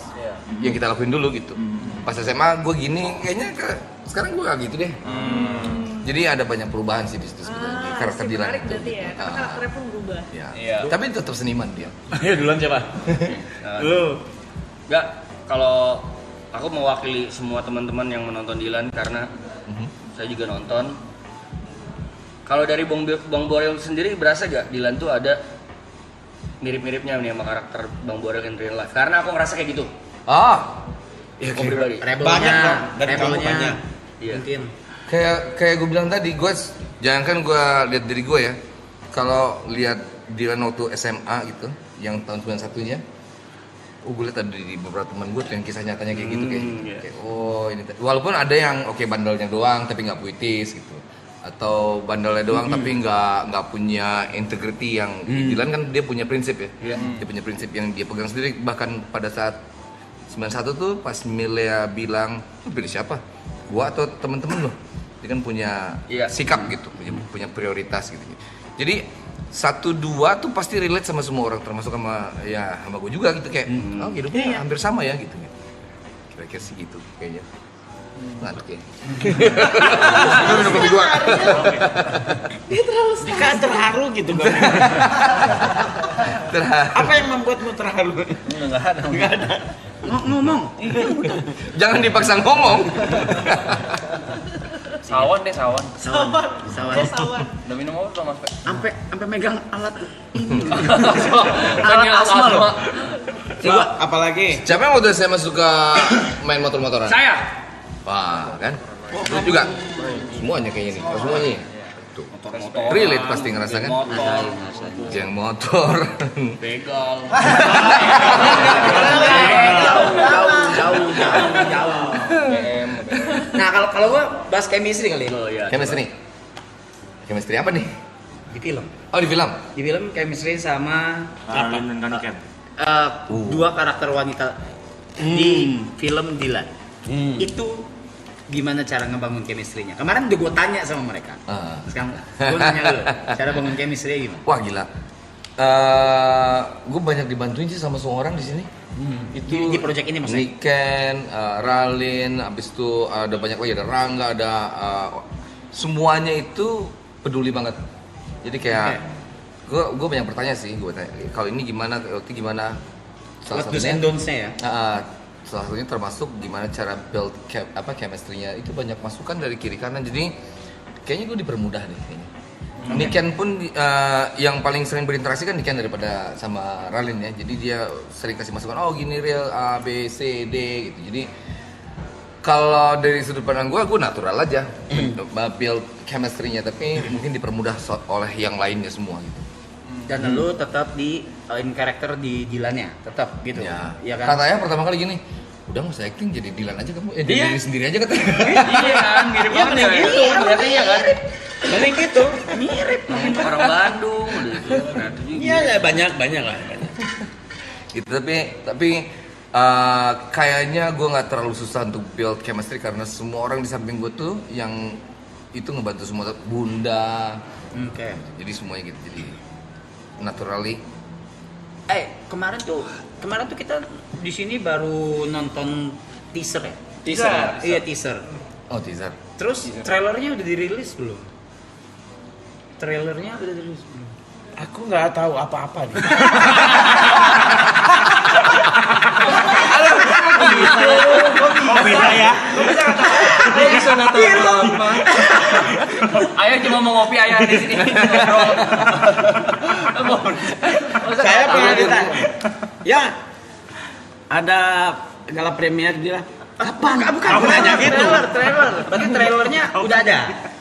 yang kita lakuin dulu gitu. Pas SMA gue gini, kayaknya sekarang gue gak gitu deh. Jadi ada banyak perubahan sih di situ sebenarnya karakter Dylan menarik itu. berarti ya, karena karakternya pun berubah. Ya. Iya. Tapi tetap seniman dia. Ayo duluan siapa? Lu. Enggak, kalau aku mewakili semua teman-teman yang menonton Dylan karena saya juga nonton. Kalau dari Bang Borel sendiri berasa gak Dylan tuh ada mirip-miripnya nih sama karakter Bang Borel in real life? Karena aku ngerasa kayak gitu. Ya, Aku pribadi. Banyak dong, dari kamu banyak. Iya. Mungkin. Kayak gue bilang tadi, gue jangankan gue lihat diri gue ya, kalau lihat Dylan waktu SMA gitu, yang tahun 91-nya, gue lihat ada di beberapa teman gue tuh yang kisah nyatanya kayak gitu kayak oh ini, walaupun ada yang oke bandelnya doang tapi nggak puitis gitu, atau bandelnya doang tapi nggak punya integrity yang Dylan kan dia punya prinsip ya, dia punya prinsip yang dia pegang sendiri. Bahkan pada saat 91 tuh pas Milea bilang, lu pilih siapa? Gua atau temen-temen lo? Dia kan punya sikap gitu, punya prioritas gitu. Jadi 1-2 tuh pasti relate sama semua orang, termasuk sama gue juga gitu kayak, oh hidupnya hampir sama ya gitu. Kira-kira sih gitu kayaknya. Ngantuk ya. Itu minum kopi gua. Dia terlalu stres. Dika terharu gitu kan. Apa yang membuatmu terharu? Enggak ada. Ngomong. Jangan dipaksa ngomong. Sawan deh, sawan. Dia sawan. Udah minum apa belum, Mas? Sampai megang alat ini. Alat asma loh. Coba apalagi? Siapa yang waktu SMA suka main motor-motoran? Saya. Wah, kan? Lu juga? Semuanya kayaknya nih. Oh, semuanya. Tuh. Relate pasti ngerasakan. Jeng motor. Begal. Jauh. Nah, kalau gua bahas chemistry kali. Oh iya. Chemistry. Chemistry apa nih? Di film. Oh, di film. Di film chemistry sama Arlin dan Kaniken. dua karakter wanita di film Dylan. Itu gimana cara ngebangun chemistry-nya? Kemarin udah gue tanya sama mereka. Sekarang gue nanya dulu, cara bangun chemistry gimana? Wah, gila. Gue banyak dibantuin sih sama semua orang di sini. Itu Di project ini maksudnya? Niken, Ralin, abis itu ada banyak lagi, ada Rangga, ada semuanya itu peduli banget. Jadi kayak gue banyak bertanya sih, gue tanya kalau ini gimana, kalau itu gimana. Salah What do's and don'ts-nya ya? Salah satunya termasuk gimana cara build chemistry-nya, itu banyak masukan dari kiri kanan, jadi kayaknya gue dipermudah deh kayaknya. Niken pun yang paling sering berinteraksi kan Niken daripada sama Ralin ya, jadi dia sering kasih masukan, oh gini real A, B, C, D gitu. Jadi kalau dari sudut pandang gue natural aja build chemistry-nya, tapi mungkin dipermudah oleh yang lainnya semua gitu. Dan lu tetap di in character di Dylan-nya, tetap gitu. Ya, kan? katanya pertama kali gini, udah nggak usah acting, jadi Dylan aja kamu, diri sendiri aja katanya. Iya kan, mirip banget ya. gitu. Iya kan. Paling gitu, mirip. Orang Bandung gitu. Iya, banyak lah. Gitu, tapi kayaknya gue nggak terlalu susah untuk build chemistry karena semua orang di samping gue tuh yang itu ngebantu semua, Bunda. Oke. Jadi semuanya gitu, jadi naturally. Kemarin tuh kita di sini baru nonton teaser ya? Teaser. Iya, teaser. Oh, teaser. Terus trailernya udah dirilis belum? Trailernya udah dirilis belum? Aku nggak tahu apa-apa nih. Bisa ya. Dia bisa nata apa? Ayah cuma mau ngopi ayah di sini. Ngobrol. Saya pernah ditanya. Ya, ada gala premier dia. Kapan? Bukan nanya gitu. Trailer. Berarti trailernya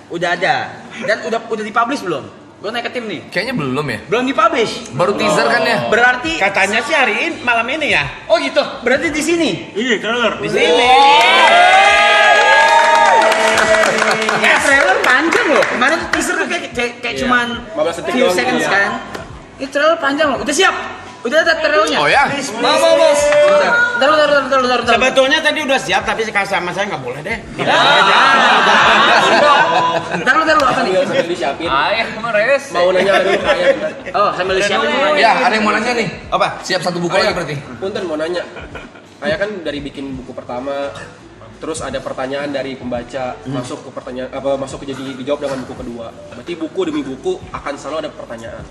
udah ada. Dan udah dipublish belum? Gue naik ke tim nih. Kayaknya belum ya. Belum dipublish. Baru teaser kan ya. Berarti Katanya sih hari ini malam ini ya. oh gitu. Berarti di sini. Iya, trailer. Di sini. Ya trailer panjang loh. Kemarin tuh teaser tuh kayak cuman 15 detik few doang seconds gitu ya. kan. Ini trailer panjang loh. Udah siap. Udah ada trailernya. Oh ya. Mau. Bentar. Sebetulnya tadi udah siap tapi sama saya nggak boleh deh. Bentar apa nih? Sambil disiapin. Ayah kemarin res. Mau nanya dulu kayak Oh, sambil disiapin. Ya, ada yang mau nanya nih. Apa? Siap satu buku lagi berarti. Punten mau nanya. Ayah kan dari bikin buku pertama, terus ada pertanyaan dari pembaca masuk ke pertanyaan masuk ke jadi dijawab dengan buku kedua. Berarti buku demi buku akan selalu ada pertanyaan.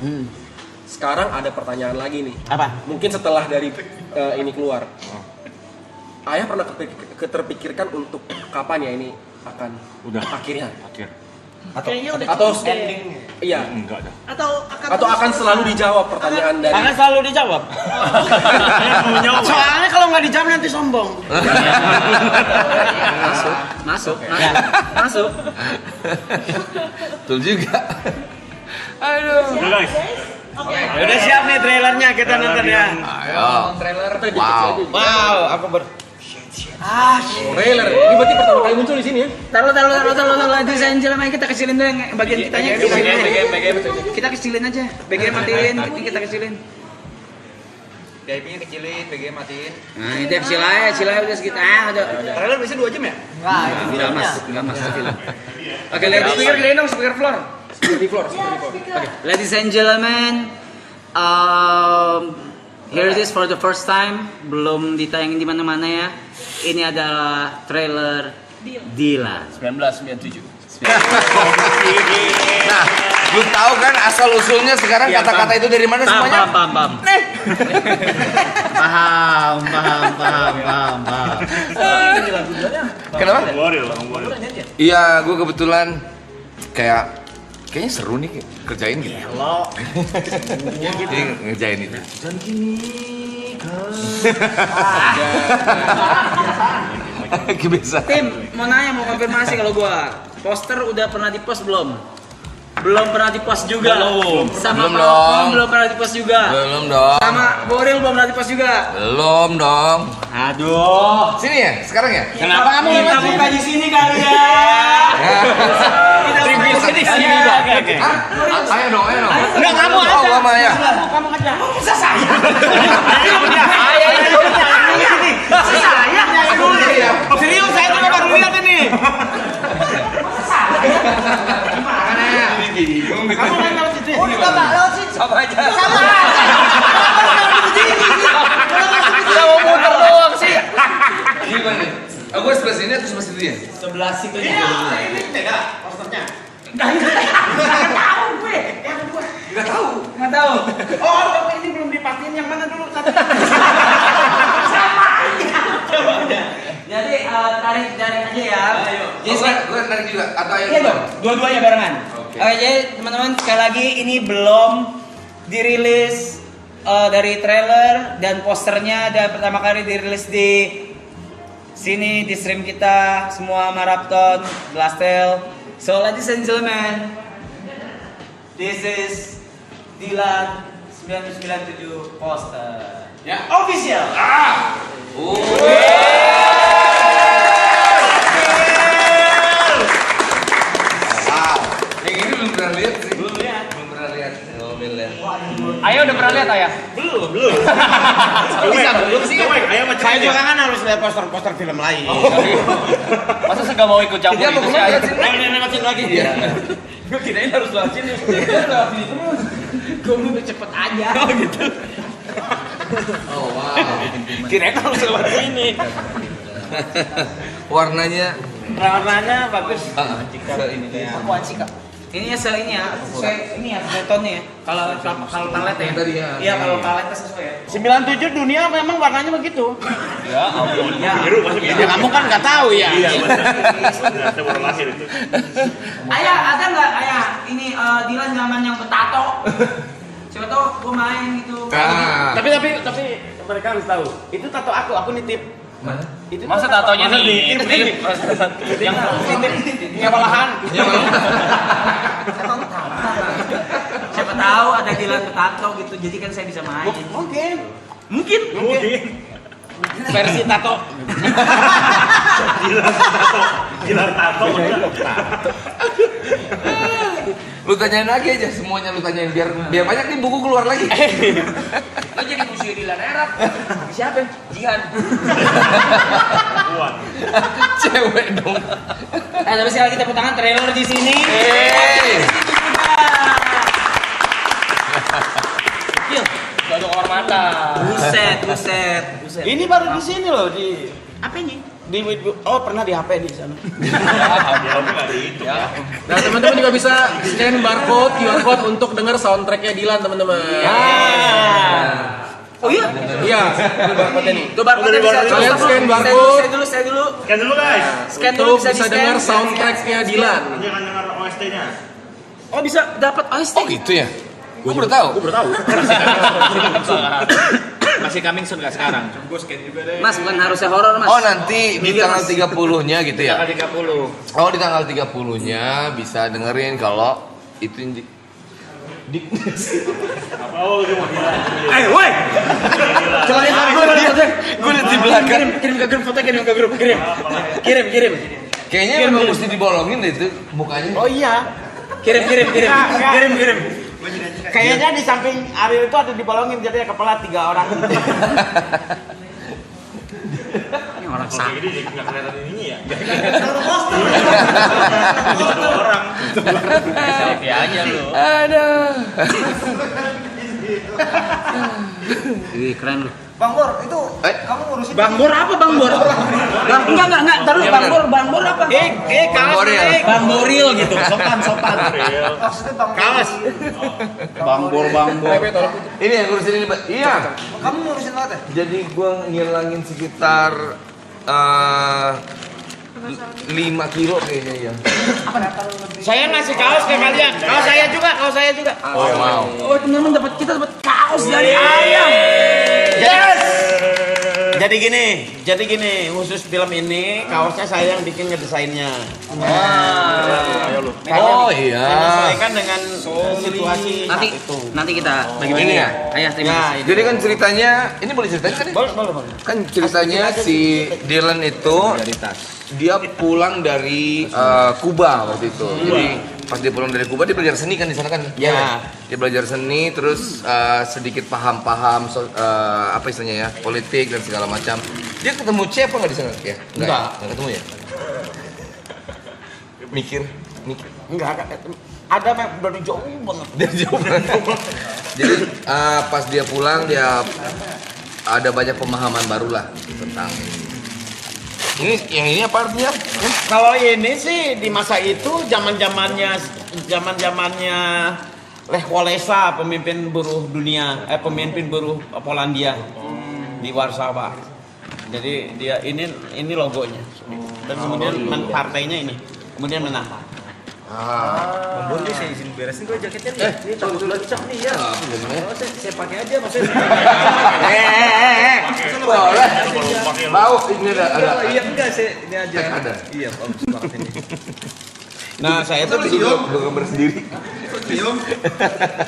Sekarang ada pertanyaan lagi nih. Apa? Mungkin setelah dari ini keluar. Ayah pernah terpikirkan untuk kapan ya ini akan Udah. akhirnya? Akhir. Kayaknya udah Atau cukup deh. iya. Enggak ada. Atau akan selalu dijawab pertanyaan dari Karena selalu dijawab. Saya mau jawab. Soalnya kalau nggak dijawab nanti sombong. Masuk. Betul juga. Aduh. Udah guys. Udah siap nih trailernya kita nonton ya. Ayo. trailer. Wow. Aku ber. Trailer. Ini berarti pertama kali muncul di sini ya? Taruh. Ladies and gentlemen, kita kecilin dulu yang bagian kitanya. Kita kecilin aja. BGM matiin, ini kita kecilin. VIP-nya kecilin, BG matiin. Nah, ini deh kecil aja udah segitu. Udah. Trailer bisa 2 jam ya? Enggak mas film. Oke, speaker floor. Seperti floor. Ladies and gentlemen, here it is for the first time, belum ditayangin di mana-mana ya. Ini adalah trailer Dila. 1997. Nah, lu tahu kan asal usulnya sekarang kata-kata itu dari mana semuanya? Paham. Kenapa? Warrior. Iya, gue kebetulan kayaknya seru nih kerjain gitu. Jadi ngerjain itu. Kebiasaan. Tim, mau konfirmasi kalau gua poster udah pernah di-post belum? Belum pernah di-post juga. Sama Belum Falcon dong. belum pernah di-post juga. Belum dong. Sama Boril belum pernah di-post juga. Belum dong. Aduh. Sini ya, sekarang ya? Kenapa kamu kita buka di sini kali ya? Tribute di sini. Oke. Ayo dong. Enggak, kamu aja. Oh, kamu ya. Kamu aja. Bisa saya. Serius saya tuh baru lihat ini. Kamu main lewat situ. Oh, juga Pak, lewat situ. Sama aja. Sama. Kita mau muter doang sih. Gimana nih? Gue sebelah sini atau sebelah situ ya? Sebelah situ Ini beda posternya. Nggak tahu. Oh, tapi ini belum dipastiin yang mana dulu satu. Jadi tarik jaring aja ya. Gue tarik juga. Atau ayo Iya dong, dua-duanya barengan. Oke. Oke, jadi teman-teman sekali lagi ini belum dirilis dari trailer dan posternya dan pertama kali dirilis di sini di stream kita semua Marathon Blastel. So ladies and gentlemen, this is Dilan 997 poster. Ya, official. Wow. Yang ini belum pernah lihat sih. Belum pernah lihat. Mobil ya. Ayah udah pernah lihat ayah? Belum. Belum sih kan? Ayo macam Saya juga kan harus lihat poster-poster film lain. Masa saya nggak mau ikut campur Dia mau itu sih kemana ayah? sih? Ayo lewatin lagi. Iya. Gue kirain harus lewat sini. Gue udah cepet aja. Oh gitu. Oh wow. Kirain harus lewat sini. Warnanya Warnanya bagus. ini kayak Apaan sih kak? Ini ya ini ya, sesuai ini ya tonnya ya. Kalau palet ya. Tadi ya. Iya, kalau palet sesuai ya. 97 dunia memang warnanya begitu. Ya, ampun. Ya. Biru maksudnya. Ya kamu kan nggak tahu ya. Iya, benar. Saya baru lahir itu. Ayah, ada nggak ayah ini Dilan zaman yang bertato? Siapa tahu gue main gitu. Tapi mereka harus tahu. Itu tato aku nitip. Mana? Itu Masa tatonya nih? yang ngewalahan. Siapa tahu ada Dilan bertato gitu. Jadi kan saya bisa main. Mungkin. Versi tato. Gilar tato. Lu tanyain lagi aja semuanya, lu tanyain biar banyak nih buku keluar lagi. Lo jadi musuh Dilan Erap. Siapa? Jihan. Kuat. Cewek dong. Tapi sekali lagi tepuk tangan trailer di sini. Yuk, Suatu kehormatan. buset. Ini baru di sini loh di Apa ini? pernah di HP di sana. Nah, teman-teman juga bisa scan barcode, QR code untuk dengar soundtracknya Dilan, teman-teman. Oh iya? Iya, ini barcode-nya nih. Tuh barcode bisa Kalian scan barcode. Saya dulu. Scan dulu guys. Scan dulu Untuk bisa dengar soundtracknya Dilan. Jangan dengar OST-nya. Oh bisa dapat OST. Oh gitu ya? Gue baru tahu. Masih coming soon nggak sekarang? Mas bukan harusnya horor mas. Oh nanti di tanggal 30-nya gitu ya? Tanggal 30. Oh di tanggal 30-nya bisa dengerin kalau itu Oh, dia mau bilang. Woi. Coba lihat gue liat di belakang. Kirim ke grup foto, kirim ke grup, kirim. Kayaknya memang mesti dibolongin deh itu mukanya. Oh iya. Kirim. Kayaknya di samping Ariel itu ada dibolongin jadi kepala 3 orang. Ini orang Kalau sah. kayak gini nggak kelihatan ininya ya. Selfie aja lu. Aduh. Wih keren lu. Bang Bor, itu kamu ngurusin Bang Bor apa Bang Bor? Enggak, taruh Bang Bor apa? Kaos Boril. Bang Boril gitu, sopan. maksudnya Bang Kaos. Bang Bor. Ini yang ngurusin ini, Mbak. Iya. Kamu ngurusin apa teh? Jadi gua ngilangin sekitar 5 kilo kayaknya ya. Saya ngasih kaos ke kalian. Kaos saya juga. Oh wow. Oh teman-teman kita dapat kaos dari ayam. Yes. Jadi gini, khusus film ini kaosnya saya yang bikin ngedesainnya. Oh iya. Menyesuaikan dengan situasi saat itu. Nanti kita bagi-bagi Ini ya. ya? Ayah terima kasih. Jadi kan ceritanya, ini boleh ceritain kan? Boleh. Kan ceritanya si Dylan itu dia pulang dari Kuba waktu itu. Jadi pas dia pulang dari Kuba dia belajar seni kan di sana kan? Ya. Dia belajar seni terus sedikit paham apa istilahnya ya, politik dan segala macam. Dia ketemu C apa nggak di sana ya? Enggak. Nggak ketemu ya? Mikir. Enggak, ada dari jauh banget. Dari jauh banget. Jadi pas dia pulang dia ada banyak pemahaman baru lah tentang ini. Yang ini apa artinya? Kalau ini sih di masa itu zamannya Lech Walesa, pemimpin buruh dunia, pemimpin buruh Polandia di Warsawa. Jadi dia ini logonya. Dan kemudian partainya ini. Kemudian menang. Bang Bor, saya izin beresin gue jaketnya nih. Ini takut lecek nih ya. Saya pakai aja maksudnya. Boleh. Mau ini ada. Iya enggak sih, ini aja. Ada. Iya, bagus banget ini. Nah, saya tuh gambar sendiri.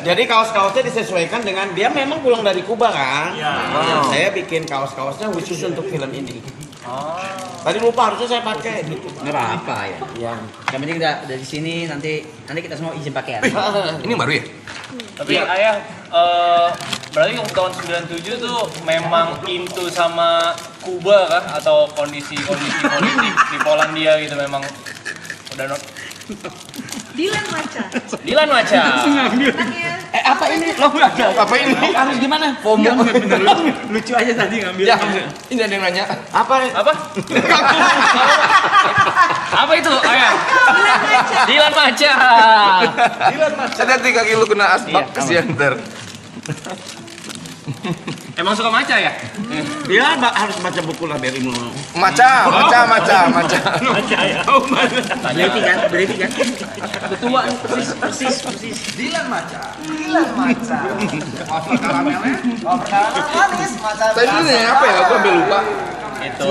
jadi kaos-kaosnya disesuaikan dengan dia memang pulang dari Kuba kan. Nah, saya bikin kaos-kaosnya khusus untuk film ini. Tadi lupa harusnya saya pakai gitu. Nggak apa-apa ya. Ya. Yang penting udah dari sini nanti kita semua izin pakai ya. Ini baru ya? Tapi ayah, berarti yang tahun 97 tuh memang into sama Kuba kan? Atau kondisi politik di Polandia gitu memang udah Dilan Maca. Dilan Maca. Apa ini? Lo nggak ada. Apa ini? Harus gimana? FOMO. Lucu aja tadi ngambil. Ya, ini ada yang nanya. Apa? Apa itu? Ayah. Dilan Maca. Dilan Maca. Hati-hati kaki lu kena asbak kesian ntar. Emang suka maca ya? Dia harus baca buku lah biar ilmu. Maca. Berarti kan? Ketua persis. Dilan Maca. Wafer karamelnya, manis, maca. Tadi ini apa ya? Gua sampai lupa. Itu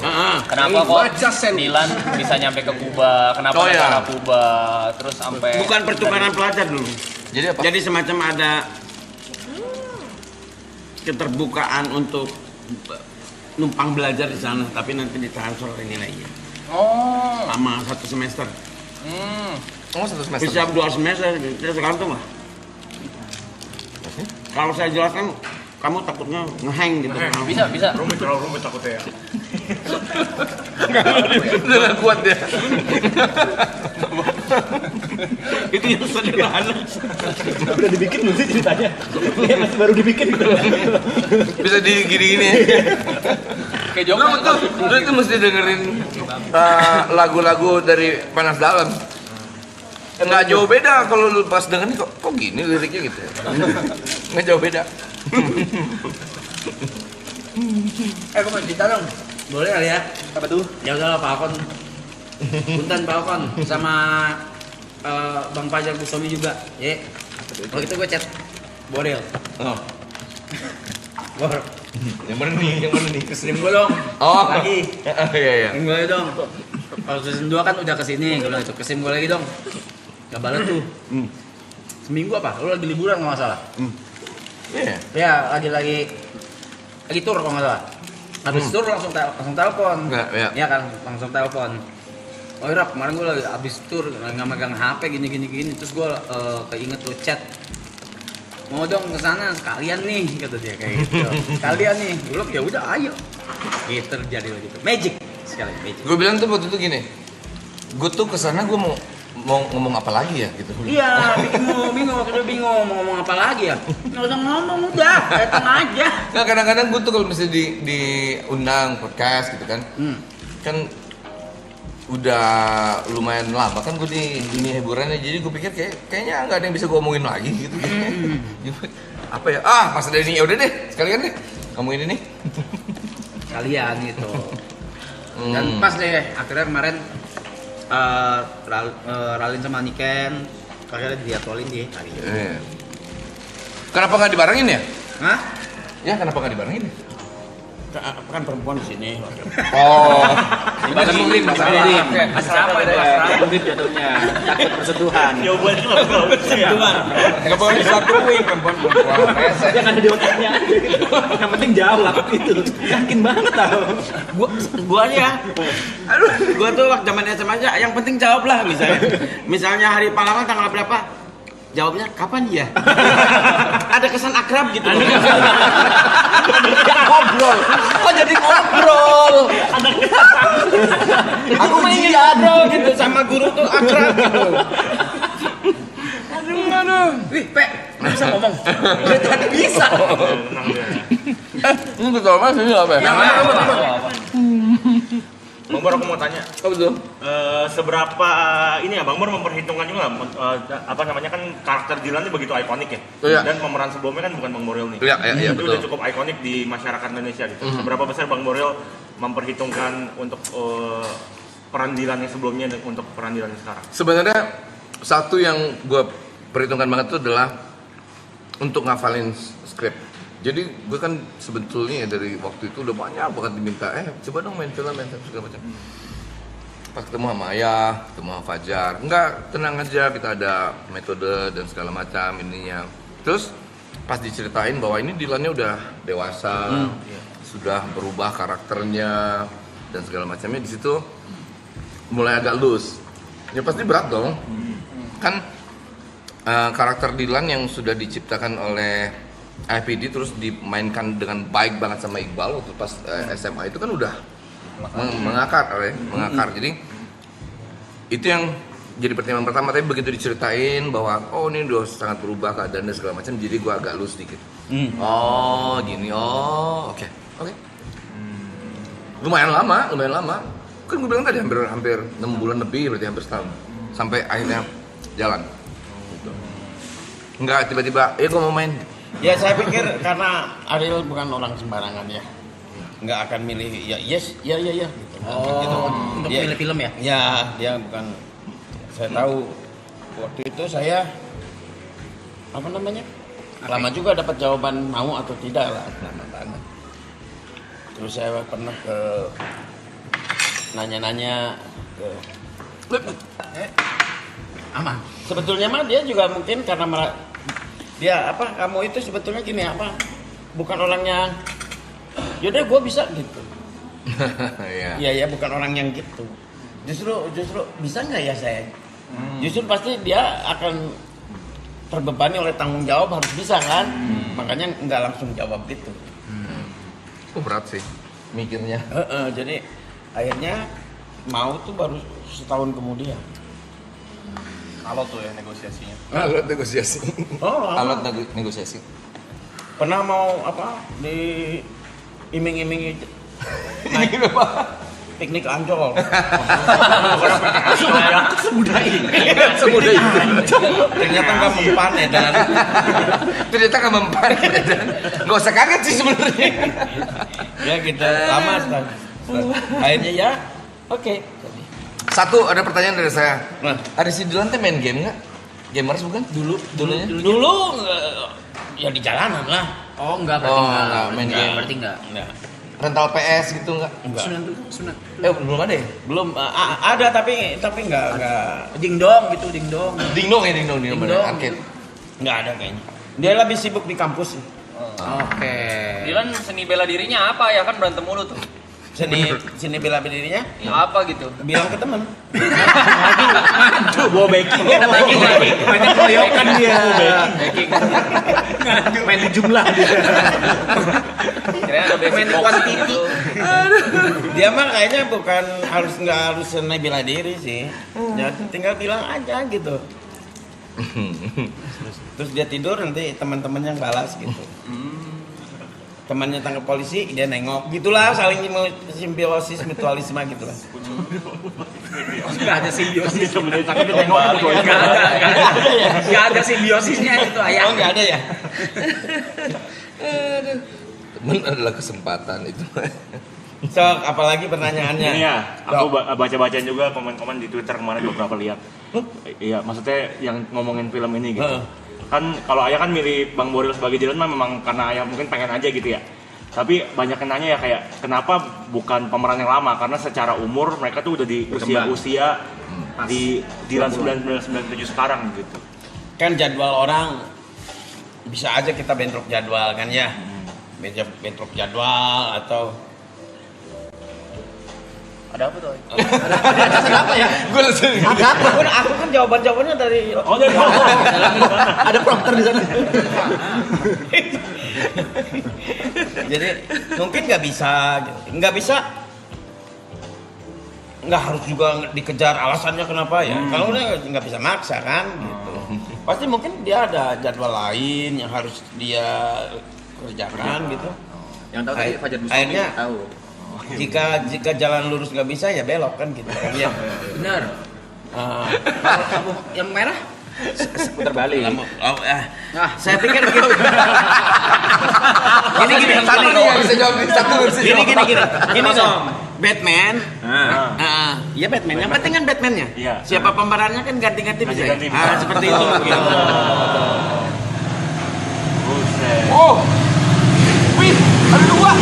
97. Kenapa kok Dilan bisa nyampe ke Kuba? Kenapa negara Kuba? Terus sampai Bukan pertukaran pelajar dulu. Jadi apa? Jadi semacam ada keterbukaan untuk numpang belajar di sana, tapi nanti ditransfer nilainya. Oh. Lama 1 semester. Oh, 1 semester. Bisa 2 semester, ya tergantung lah. Kalau saya jelaskan, kamu takutnya ngehang gitu. Bisa. Terlalu rumit takutnya ya. Udah kuat dia. Itu yang sederhana. Udah dibikin belum sih ceritanya? Dia masih baru dibikin. Bisa gini-gini. Kayak Joko Lu itu mesti dengerin lagu-lagu dari Panas Dalam. Nggak jauh beda kalau lu pas dengerin kok gini liriknya gitu. Nggak jauh beda. Aku mau cerita dong. Boleh kali ya? Apa tuh? Ya udahlah Pak Alkon. Punten Pak Alkon sama Bang Fajar Kusomi juga. Ya. Kalau gitu gue chat Boril. Oh. Bor. Yang mana nih? Kesini gue dong. Oh. Lagi. Iya. Gue dong. Kalau season 2 kan udah kesini. Gue bilang itu kesini gue lagi dong. Gak balas tuh. Seminggu apa? Lu lagi liburan kalau nggak salah. Iya. Ya lagi tur kalau nggak salah. Habis tur langsung telepon. Iya. Ya kan, langsung telepon. Oh iya, kemarin gue lagi habis tur nggak megang HP gini. Terus gue keinget lo chat. Mau dong ke sana sekalian nih kata dia kayak gitu. Sekalian nih. Gue ya udah ayo. Gitu terjadi gitu. Magic sekali magic. Gue bilang tuh waktu itu gini. Gue tuh kesana gue mau ngomong apa lagi ya gitu. Iya, bingung waktu itu bingung mau ngomong apa lagi ya. Nggak usah ngomong udah, datang aja. Nah kadang-kadang gue tuh kalau misalnya diundang podcast gitu kan, kan udah lumayan lama kan gue di ini hiburannya, jadi gue pikir kayaknya nggak ada yang bisa gue omongin lagi gitu. Apa ya? Pas ada ini ya udah deh, sekalian deh ngomongin ini. Kalian gitu. Dan pas deh akhirnya kemarin Ralin sama Niken akhirnya diatualin deh hari ini. Kenapa nggak dibarengin ya? Hah? Ya kenapa nggak dibarengin? Kan perempuan di sini. Oh. Bahasa murid, asrama itu asrama. Murid jatuhnya. Takut persetuhan. Jawabannya nggak bakal bersentuhan. Nggak boleh disatuin perempuan. Yang ada di otaknya aja gitu. Yang penting jawab itu. Yakin banget tau. Gua ya. Gua tuh waktu zaman SMA aja yang penting jawab lah misalnya hari pahlawan tanggal berapa? Jawabnya kapan ya? Ada kesan akrab gitu. Ngobrol. Oh jadi ngobrol. Aku ingin ngobrol gitu sama guru tuh akrab gitu. Aduh. Wih, Pe, bisa ngomong. Dia tadi bisa. Ini ketua mas ini apa ya? Bang Bor, aku mau tanya. Oh betul. Seberapa ini ya Bang Bor memperhitungkan juga apa namanya kan karakter Dilan ini begitu ikonik ya. Iya. Dan pemeran sebelumnya kan bukan Bang Boril nih. Iya, Itu betul. udah cukup ikonik di masyarakat Indonesia gitu. Seberapa besar Bang Boril memperhitungkan untuk peran Dilan yang sebelumnya dan untuk peran Dilan yang sekarang? Sebenarnya satu yang gue perhitungkan banget itu adalah untuk ngafalin skrip. Jadi gue kan sebetulnya dari waktu itu udah banyak banget diminta, coba dong main film segala macam. Pas ketemu sama Ayah, ketemu sama Fajar, enggak, tenang aja, kita ada metode dan segala macam ininya. Terus pas diceritain bahwa ini Dilannya udah dewasa, sudah berubah karakternya dan segala macamnya, di situ mulai agak loose. Ya pasti berat dong. Kan karakter Dilan yang sudah diciptakan oleh IPD terus dimainkan dengan baik banget sama Iqbal waktu pas SMA itu kan udah mengakar. Jadi itu yang jadi pertimbangan pertama, tapi begitu diceritain bahwa oh ini udah sangat berubah keadaan dan segala macam, jadi gue agak lus sedikit. Oh gini, oke. Lumayan lama. Kan gue bilang tadi hampir 6 bulan lebih, berarti hampir setahun. Sampai akhirnya jalan. Enggak tiba-tiba, gue mau main. Ya saya pikir karena Ariel bukan orang sembarangan ya. Nggak akan milih ya yes, ya gitu. Untuk milih film ya? Ya, dia bukan. Saya tahu waktu itu saya lama juga dapat jawaban mau atau tidak lah, lama banget. Terus saya pernah nanya-nanya ke aman. Sebetulnya mah dia juga mungkin karena dia kamu itu sebetulnya gini bukan orang yang yaudah gue bisa gitu. Iya bukan orang yang gitu. Justru bisa nggak ya saya? Justru pasti dia akan terbebani oleh tanggung jawab, harus bisa kan? Makanya nggak langsung jawab gitu. Berat sih mikirnya. Jadi akhirnya mau tuh baru setahun kemudian. Alot tuh ya negosiasinya. Alat negosiasi. Alat negosiasi. Pernah mau di iming-imingi naik piknik Ancol. Semudah itu. Ternyata nggak mempan ya dan. Ternyata nggak mempan dan. Nggak usah kaget sih sebenarnya. Ya kita lama akhirnya ya oke. Satu, ada pertanyaan dari saya. Ada si Dylan main game nggak? Gamers bukan? Dulunya? Dulu ya di jalanan lah. Oh enggak, berarti enggak. Main game. Berarti enggak. Rental PS gitu nggak? Sunat. Belum ada ya? Belum ada tapi enggak. Dingdong. Dingdong arcade. Enggak ada kayaknya. Dia lebih sibuk di kampus. Oke. Dylan seni bela dirinya apa ya, kan berantem mulu tuh. Sini bela dirinya Ya apa gitu? bilang ke teman. Ngadu, bawa backing. Main keroyokan dia. Main di jumlah dia. Kira-kira ada basic boxing gitu. Dia mah kayaknya nggak harus seni bela diri sih. Ya tinggal bilang aja gitu. Terus dia tidur, nanti teman-temannya balas gitu. Temannya tangkap polisi, dia nengok, gitulah, saling simbiosis mutualisme gitulah. Nggak ada simbiosis. Nggak ada simbiosisnya itu ayah. Oh nggak ada ya. Temen adalah kesempatan itu. Sok, apalagi pertanyaannya? Ini ya, aku baca-bacain juga komen-komen di Twitter kemarin beberapa lihat. Iya, maksudnya yang ngomongin film ini gitu. Kan kalau Ayah kan milih Bang Boril sebagai Dylan mah memang karena Ayah mungkin pengen aja gitu ya. Tapi banyak yang nanya ya kayak kenapa bukan pemeran yang lama, karena secara umur mereka tuh udah di usia di Dylan 1997 sekarang gitu. Kan jadwal orang bisa aja kita bentrok jadwal kan ya. Bentrok jadwal atau Ada apa tuh? Ada apa ya? Gue langsung. Ada apa? Aku kan jawabannya dari. Oh dari mana? Ada prompter di sana. Jadi mungkin nggak bisa, nggak harus juga dikejar alasannya kenapa ya. Kalau udah nggak bisa maksa kan, gitu. Pasti mungkin dia ada jadwal lain yang harus dia kerjakan gitu. Yang tahu tadi Fajar Bustami akhirnya tahu. Jika jalan lurus nggak bisa ya belok kan gitu. Iya. Benar. Kalau yang merah putar balik. Saya pikir gitu. Gini. Satu nggak bisa jawab satu. Gini dong. Batman. Iya Batman. Yang penting kan Batman-nya. Iya. Siapa pemerannya kan ganti-ganti bisa. Ganti-ganti. Seperti itu. Gitu. Buset. Oh, wih, ada dua.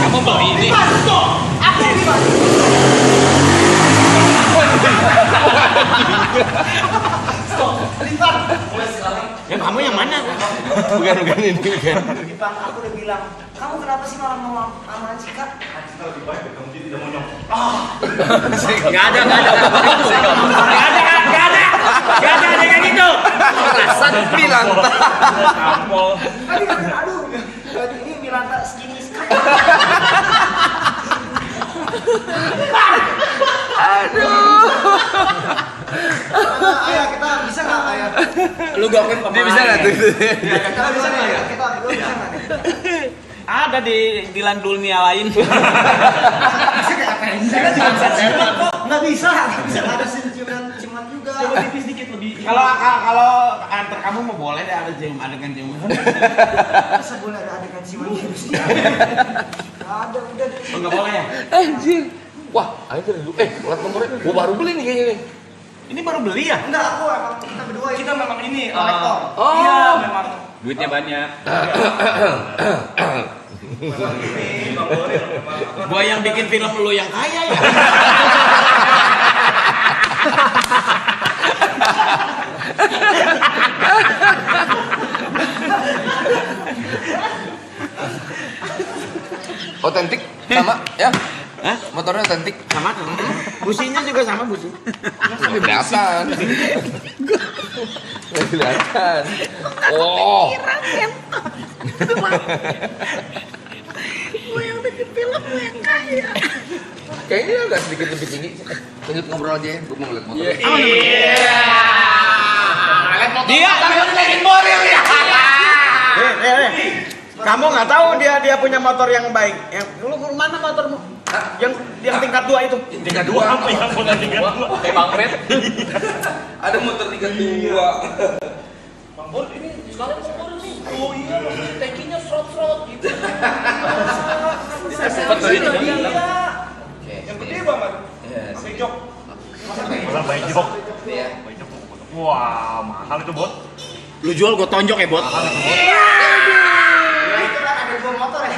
Kamu mau ini? Ya kamu yang mana? Bukan ini kan. Aku udah bilang, kamu kenapa sih malah mau amanan Cika? nggak ada kayak gitu. Perasaan bilang. Aduh, ini Milanta segini sekali. Ayah, kita bisa nggak ayah? Lu gawain pemain. Dia bisa nggak tuh? Kita bisa nggak ya? Kita bisa nggak nih? Ada di Dilan dunia lain. Nggak bisa ada ciuman juga. Coba tipis dikit lebih. Kalau antar kamu mau boleh deh ada adegan ciuman. Masa boleh ada adegan ciuman gitu sih? Ada udah. Enggak boleh ya? Anjir. Wah, ayo dulu. Plat nomornya gua baru beli nih kayaknya nih. Ini baru beli ya? Enggak, aku emang kita berdua Kita memang ini kolektor. Iya, memang Duitnya banyak. Gua yang bikin film lu yang kaya ya. Otentik sama ya? Hah? Motornya otentik Sama. Businya juga sama busi. kelihatan. Kelihatan. Oh. Gue yang bikin film, gue yang kaya. Kayaknya agak sedikit lebih tinggi. Lanjut ngobrol aja ya, gue mau ngeliat motor. Dia bikin mobil ya. Kamu nggak tahu dia punya motor yang baik. Yang lu mana motormu? Yang tingkat 2 itu. Tingkat 2 apa yang punya tingkat 2? Kayak Bang Fred. Ada motor tingkat 2. Bang Bor ini sekarang motor nih. Oh iya, tankinya serot-serot gitu. Sempat tuh ini. Iya. Yang gede banget. Pakai jok. Malah baik jok. Wah, mahal itu, Bot. Lu jual gua tonjok ya, Bot. Ya itu kan ada 2 motor ya.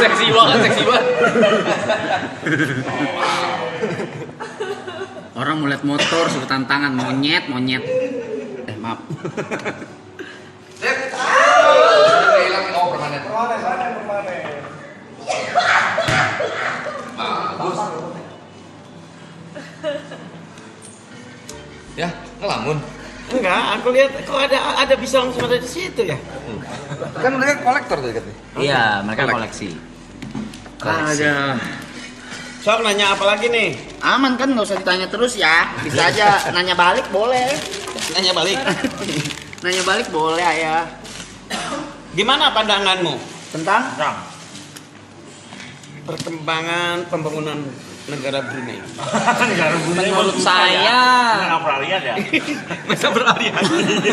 Seksi banget. Orang mau lihat motor, suruh tantangan monyet. Maaf. Sip. Hilang permanen. Bagus. Ya, ngelamun. Enggak, aku lihat kok ada bisa langsung ada di situ ya. Kan mereka kolektor tuh katanya. Iya, mereka koleksi. Ada. Sok nanya apa lagi nih? Aman kan, nggak usah ditanya terus ya. Bisa aja nanya balik boleh. Nanya balik. Nanya balik boleh ya. Gimana pandanganmu Tentang perkembangan pembangunan negara Brunei? Negara Brunei menurut bagus saya Nggak peralihan ya? Masa beralihan?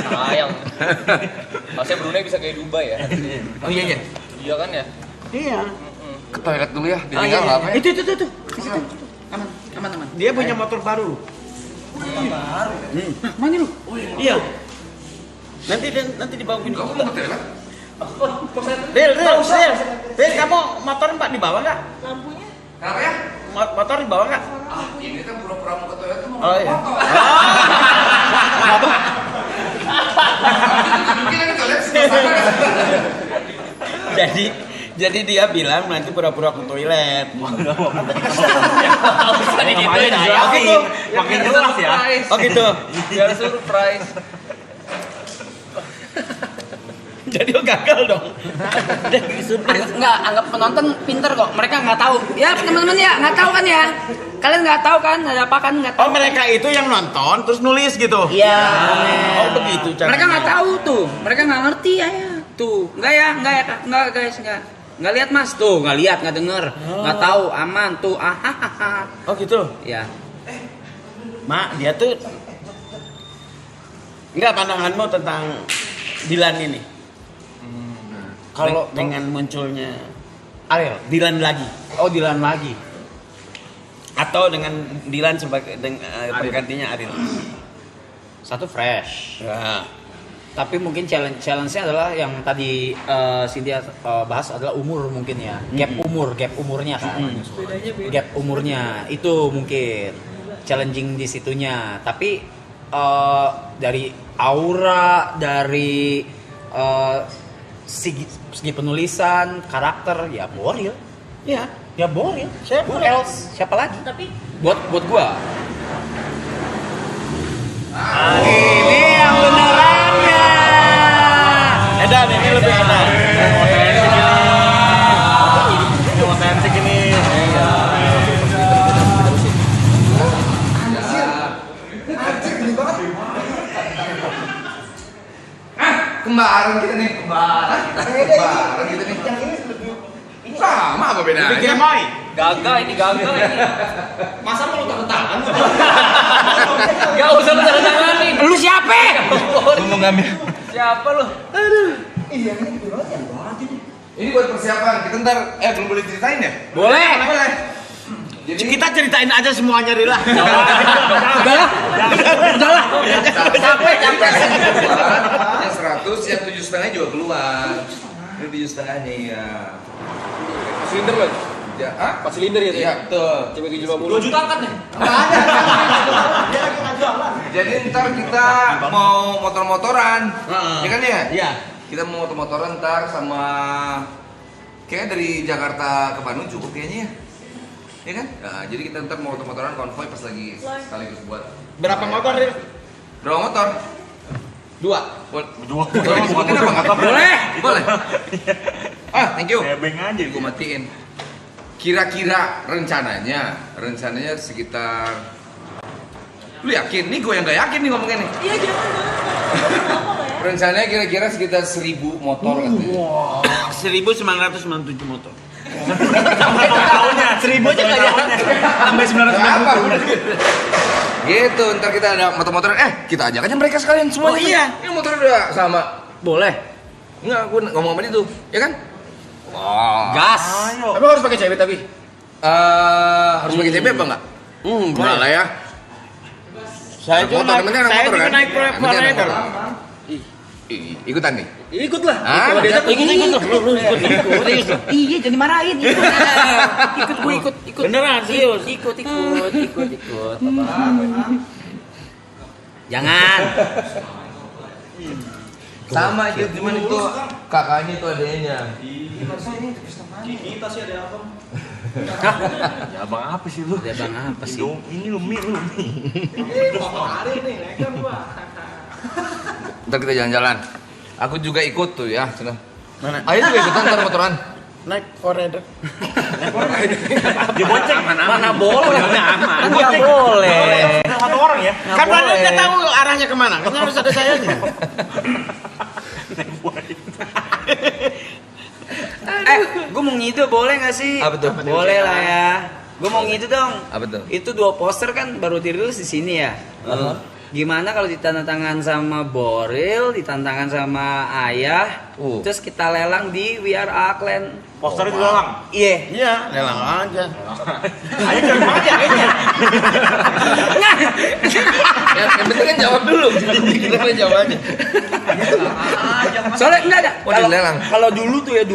Sayang. Masnya Brunei bisa kayak Dubai ya? Oh iya. Iya kan ya? Iya. Ke toilet dulu ya, ditinggal nggak apa ya? Itu. aman. Dia punya motor baru. Mana lu? Iya. Nanti dibawain Kamu dulu. mau ke toilet? Del, kamu motor Mbak dibawa nggak? Lampunya? Kenapa ya? Motor dibawa nggak? Ini kan pura-pura mau ke toilet tuh mau Oh iya. Mungkin yang ke toilet sama. Jadi dia bilang nanti pura-pura ke toilet. Bisa digituin ya. Makin jelas ya. Oh gitu. Biar surprise. Jadi gagal dong. Anggap penonton pinter kok. Mereka nggak tahu. Ya teman-teman ya nggak tahu kan ya. Kalian nggak tahu kan ada apa kan nggak tahu. Oh mereka itu yang nonton terus nulis gitu. Iya. Oh begitu cara. Mereka nggak tahu tuh. Mereka nggak ngerti ya. Tuh nggak ya nggak guys nggak lihat mas tuh nggak lihat nggak denger nggak tahu aman tuh Oh gitu. Ya. Mak dia tuh nggak pandanganmu tentang Dilan ini? Kalau dengan munculnya Ariel. Dilan lagi. Oh Dilan lagi. Atau dengan Dilan sebagai penggantinya Ariel. Satu fresh. Ya. Tapi mungkin challenge-nya adalah yang tadi Cynthia bahas adalah umur mungkin ya. Gap umurnya kan. Gap umurnya itu mungkin challenging di situnya. Tapi dari aura, dari segi penulisan, karakter ya Boril. Ya. Ya Boril. Who else? Siapa lagi? Tapi Buat gua. Ini yang benerannya. Edan ini lebih edan. Ini otentik ini. Kembaran kita nih, kembaran kita nih. Sama apa bedanya? Bikin Moy. Gagah ini. Masa mau lu tanda tangan? Gak usah lu tanda tanganin. Lu siapa? Ngomong ngambil. Siapa lu? Iya, ini gimana ya? Banget ini. Ini buat persiapan. Kita ntar belum boleh ceritain ya? Boleh. Jadi Kita ceritain aja semuanya Rila. Udahlah. Capek. Yang 100, yang 7,5 juga keluar. Ini 7,5 nih ya. Silinder lagi. Ya, 4 silinder ya? Iya, betul. CBG 50. 2 juta angkat nih. Jadi ntar kita mau motor-motoran. Ya kan ya? Iya. Kita mau motor-motoran ntar sama kayaknya dari Jakarta ke Bandung cukup kayaknya ya. Ya kan? Nah, jadi kita ntar mau motor-motoran konvoy pas lagi sekaligus buat. Berapa motor Ril? Berapa motor? 2. Boleh disebutin apa nggak? Boleh. Thank you. Nebeng aja. Gue matiin. Kira-kira rencananya sekitar. Lu yakin? Nih gue yang nggak yakin nih ngomongnya nih. Iya jangan. Rencananya kira-kira sekitar 1.000 motor katanya. 1997 motor. Tahunnya 1000 aja nggak ya? Sampai 990. Gitu, ntar kita ada motor-motoran. Kita ajak aja mereka sekalian semua. Oh iya. Ini motor udah sama. Boleh. Enggak, gue ngomong sama dia tuh, ya kan? Wah. Gas. Emang harus pakai cewek tapi? Harus pakai CB apa enggak? Enggak lah ya. Saya juga Motor, temennya anak motor kan? naik Temennya anak rider. motor. Ikutan nih. Ikutlah. Ah, Ikut. Lu ikut. Iya, jangan dimarahin. Ikut. Beneran serius. Ikut. Jangan. Sama itu, cuman itu kakaknya itu adanya. Kita sih ada apa? Ya abang apa sih lu? Ada bang apa sih? Ini lu mie. Hari nih, nekan gua. Ntar kita jalan-jalan. Aku juga ikut tuh ya, sana. Mana? Ayo juga ikutan ntar motoran. Naik rider. Dia bonceng Mana boleh? Nggak boleh. satu orang ya. Kan mana dia tahu arahnya kemana? Kan harus ada saya aja. Gue mau ngidu boleh nggak sih? Apa tuh? Boleh lah ya. Gue mau ngidu dong. Apa tuh? Itu 2 poster kan baru dirilis di sini ya. Gimana kalau ditandatangan sama Boril, ditandatangan sama Ayah, terus kita lelang di We Are Auckland. Posternya dilelang. Iya, lelang aja. Ayo jangan aja kayaknya. Yang penting kan jawab dulu. Kita boleh jawab aja. Soalnya enggak ada. Oh, dilelang. Kalau dulu tuh ya.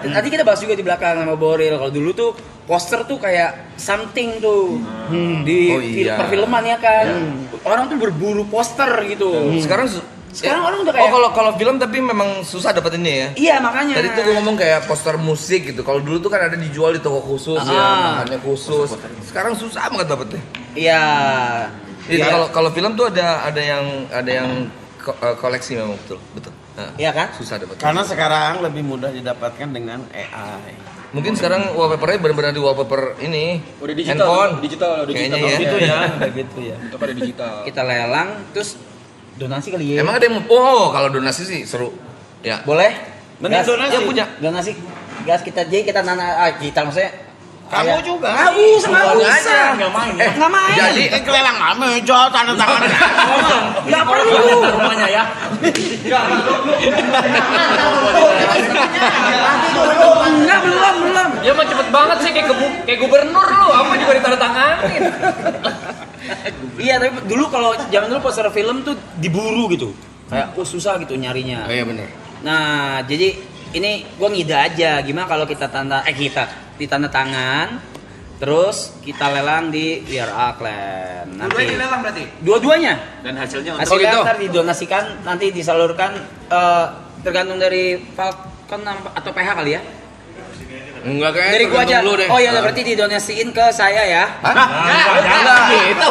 Tadi kita bahas juga di belakang sama Boril. Kalau dulu tuh poster tuh kayak something tuh di perfilman ya kan. Orang tuh berburu poster gitu. Sekarang orang udah kayak kalau film tapi memang susah dapetinnya ya. Iya, makanya. Tadi tuh gue ngomong kayak poster musik gitu. Kalau dulu tuh kan ada dijual di toko khusus ya, bahannya khusus. Sekarang susah banget dapetnya. Iya. Kalau film tuh ada yang koleksi memang betul. Iya kan? Susah dapetnya. Karena sekarang lebih mudah didapatkan dengan AI. Mungkin sekarang wallpapernya benar-benar di wallpaper ini. Udah digital. Handphone. Udah Kayaknya digital. ya. Gitu ya. Gitu ya. Itu pada digital. Kita lelang terus donasi kali ya. Emang ada yang kalau donasi sih seru. Ya. Boleh? Mending donasi. Ya punya donasi. Gas kita kita maksudnya Kamu juga. Nggak usah. Nggak main. Nggak main. Jadi kelelang kami jual tanda tangan. Nggak perlu. Rumahnya ya. Enggak, belum. Ya mah cepet banget sih kayak gubernur lu, apa juga ditandatanganin. Iya, tapi dulu kalau zaman dulu poster film tuh diburu gitu. Kayak susah gitu nyarinya. Oh iya benar. Nah, jadi ini gua ngide aja gimana kalau kita ditanda tangan terus kita lelang di We Are Auckland. Nanti Dua-duanya dilelang berarti? Dua-duanya. Dan hasilnya Hasilnya gitu. ntar didonasikan, nanti disalurkan tergantung dari Falcon atau PH kali ya. Enggak kayaknya Dari gua aja. tergantung lu deh. Oh iya, berarti didonasiin ke saya ya. Hah? Enggak gitu.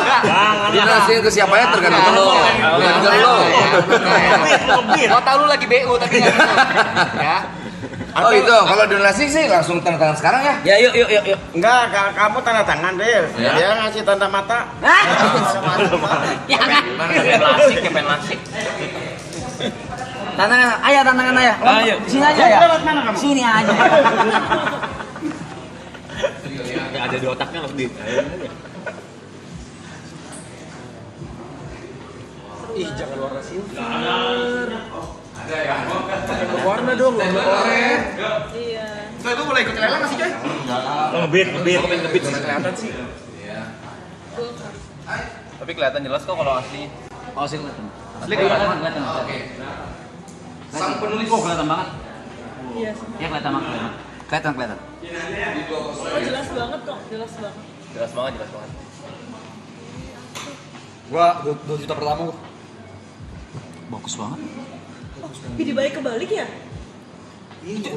Dinasihin ke siapa ya tergantung lu. Tergantung lu. Gua tahu lu lagi BU tapi enggak bisa. Ya. Oh itu, kalau donasi sih langsung tanda tangan sekarang ya? Ya yuk. Enggak, kamu tanda tangan deh. Ya. Dia ngasih tanda mata. Kepen lasik. Tantangan ayah. Ayo. Sini aja ya. Sini aja. Ada di otaknya langsung di. Ih, jangan warna silver. Ada ya. Warna dong, Iya. So itu boleh ikut lelang nggak sih, Coy? Ngebit. kelihatan sih. Tapi kelihatan jelas kok kalau asli. Oh, sini kelihatan. Asli kelihatan. Oke. Sang penulis Kok kelihatan banget? Iya sih. Ya kelihatan banget. Kelihatan. Oh, jelas banget kok, jelas banget. Jelas banget. Gua 2 juta pertama gua. Bagus banget. Tapi dibalik kebalik ya?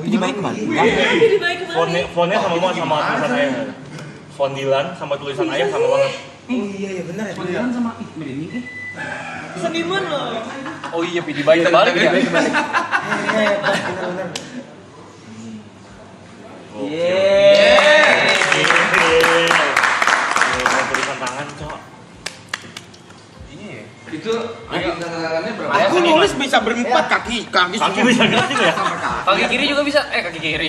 Dibalik kembali. Tapi dibalik kebalik. Fontnya sama banget sama tulisan ayah. Font Dilan sama tulisan ayah sama banget. Oh iya benar ya. Panggilan sama ini. Seniman loh. Oh iya, dibalik kebalik ya. Benar. Tulisan tangan, Cok. itu tanda tangannya berapa? Aku nulis bisa berempat kaki Kaki bisa gitu ya? Kaki kiri juga bisa. Kaki kiri.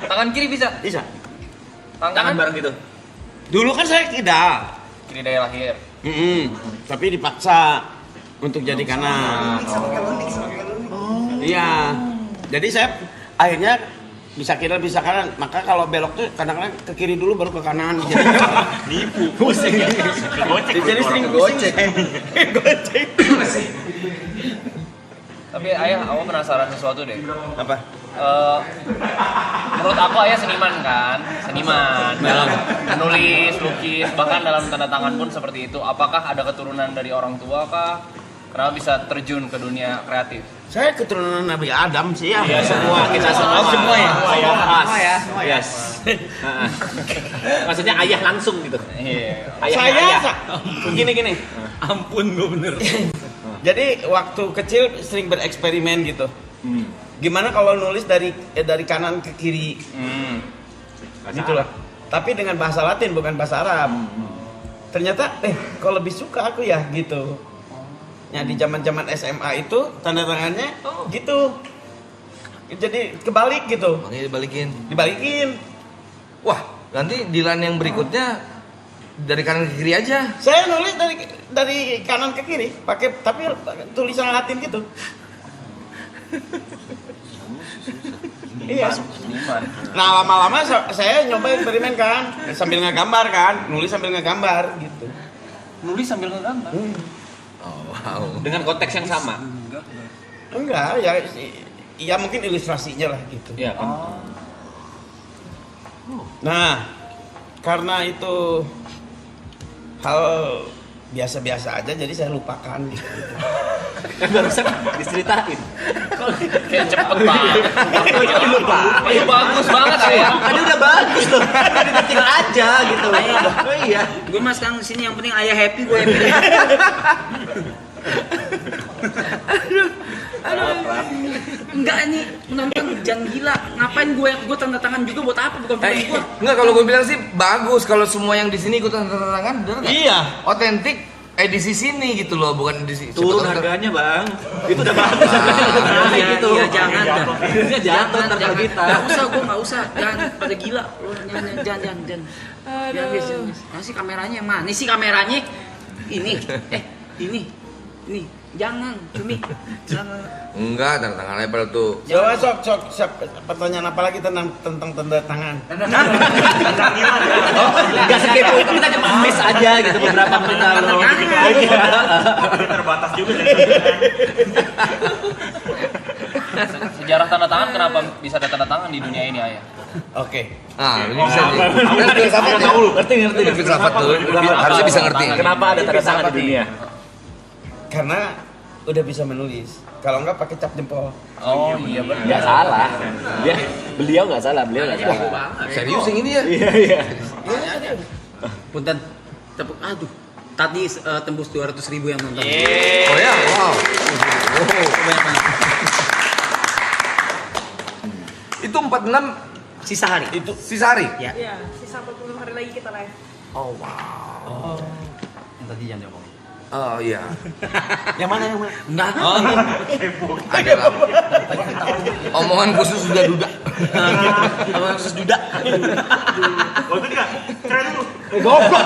Tangan kiri bisa. Bisa. Tangan bareng gitu. Dulu kan saya tidak. Kiri dari lahir. Tapi dipaksa untuk jadi kanan. Iya. Jadi saya akhirnya bisa kiri bisa kanan. Maka kalau belok tuh kadang-kadang ke kiri dulu baru ke kanan. Jadi Nipu. Pusing. Gocek. jadi sering gocek. Tapi ayah, aku penasaran sesuatu deh. Apa? Menurut aku ayah seniman kan, dalam menulis, lukis, bahkan dalam tanda tangan pun seperti itu. Apakah ada keturunan dari orang tua kah? Kenapa bisa terjun ke dunia kreatif? Saya keturunan Nabi Adam sih ya. Iya, kita semua. Semua ya. Semua ya. Maksudnya ayah langsung gitu. Iya. Saya gini. Ampun gue bener. Jadi waktu kecil sering bereksperimen gitu. Gimana kalau nulis dari kanan ke kiri? Gitu lah. Tapi dengan bahasa Latin bukan bahasa Arab. Ternyata kok lebih suka aku ya gitu. Ya di zaman-zaman SMA itu tanda tangannya gitu. Jadi kebalik gitu. Makanya Dibalikin. Wah, nanti Dilan yang berikutnya dari kanan ke kiri aja. Saya nulis dari kanan ke kiri, tapi tulisan Latin gitu. Iya. Nah lama-lama saya nyoba eksperimen kan, sambil ngegambar kan, nulis sambil ngegambar gitu. Nulis sambil ngegambar. Oh, wow. Dengan konteks yang sama. Enggak, ya mungkin ilustrasinya lah gitu. Iya kan. Nah, karena itu hal biasa-biasa aja, jadi saya lupakan. Gitu. Barusan diceritain. Kayak cepet banget. Bagus banget ayah. Tadi udah bagus tuh. Tadi tinggal aja gitu. Oh iya. Gue mas sekarang sini yang penting ayah happy, gue happy. Aduh. Enggak nih nonton jangan gila. Ngapain gue tanda tangan juga buat apa? Bukan film gue. Enggak, kalau gue bilang sih bagus kalau semua yang di sini ikut tanda tangan, bener nggak? Iya. Otentik edisi sini gitu loh, bukan edisi. Turun harganya bang. Itu udah bagus harganya udah naik gitu. Iya jangan dah. Jatuh ntar kalau kita. Nggak usah. Jangan pada gila. Jangan. Biar biasa. Mana sih kameranya yang mana? Ini sih kameranya. Ini. Jangan, Cumi. Jangan. Enggak, tanda tangan lebar tuh. Coba sok pertanyaan apa lagi tentang tanda tangan? Gak sekepo itu, kita cuma miss aja gitu beberapa menit lalu. Terbatas juga. Sejarah tanda tangan kenapa bisa ada tanda tangan di dunia ini ayah? Oke. Ah, ini bisa nih. Filsafat ya? Ngerti. Filsafat tuh harusnya bisa ngerti. Kenapa ada tanda tangan di dunia? Karena udah bisa menulis. Kalau enggak pakai cap jempol. Oh iya benar. Nggak salah. Beliau nggak salah, beliau nggak salah. Serius yang ini ya? Iya. Punten tepuk aduh. Tadi tembus 200.000 yang nonton. Oh ya, wow. Itu 46 Sisa hari. itu sisa hari. Ya. Iya, sisa 46 hari lagi kita live. Oh wow. Yang tadi jangan diomongin. Oh iya. Yang mana? Enggak. Ada lah. Omongan khusus sudah duda. Omongan khusus duda. Waktu enggak? Keren lu. Goblok.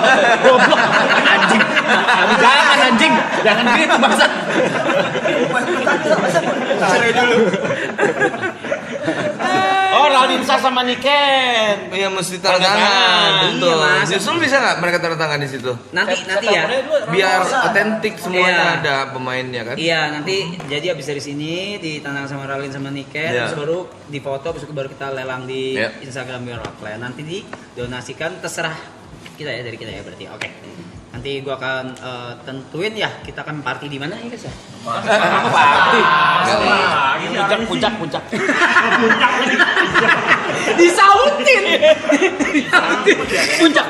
Anjing. Jangan anjing. Jangan gitu bangsat. Cerai dulu. Oh, Ralinsa sama Niken. Iya mesti tanda tangan. Betul. Iya, Mas. Justru bisa nggak mereka tanda tangan di situ? Nanti ya. Biar otentik semuanya Iya. ada pemainnya kan? Iya, nanti jadi abis dari sini ditandakan sama Ralin sama Niken, Iya. terus baru difoto, terus baru kita lelang di Iya. Instagram Beyond Rockland. Nanti didonasikan terserah kita ya, dari kita ya berarti. Oke. Nanti gua akan tentuin ya kita akan party di mana ya guys ya. Party. Puncak. Disautin. Puncak.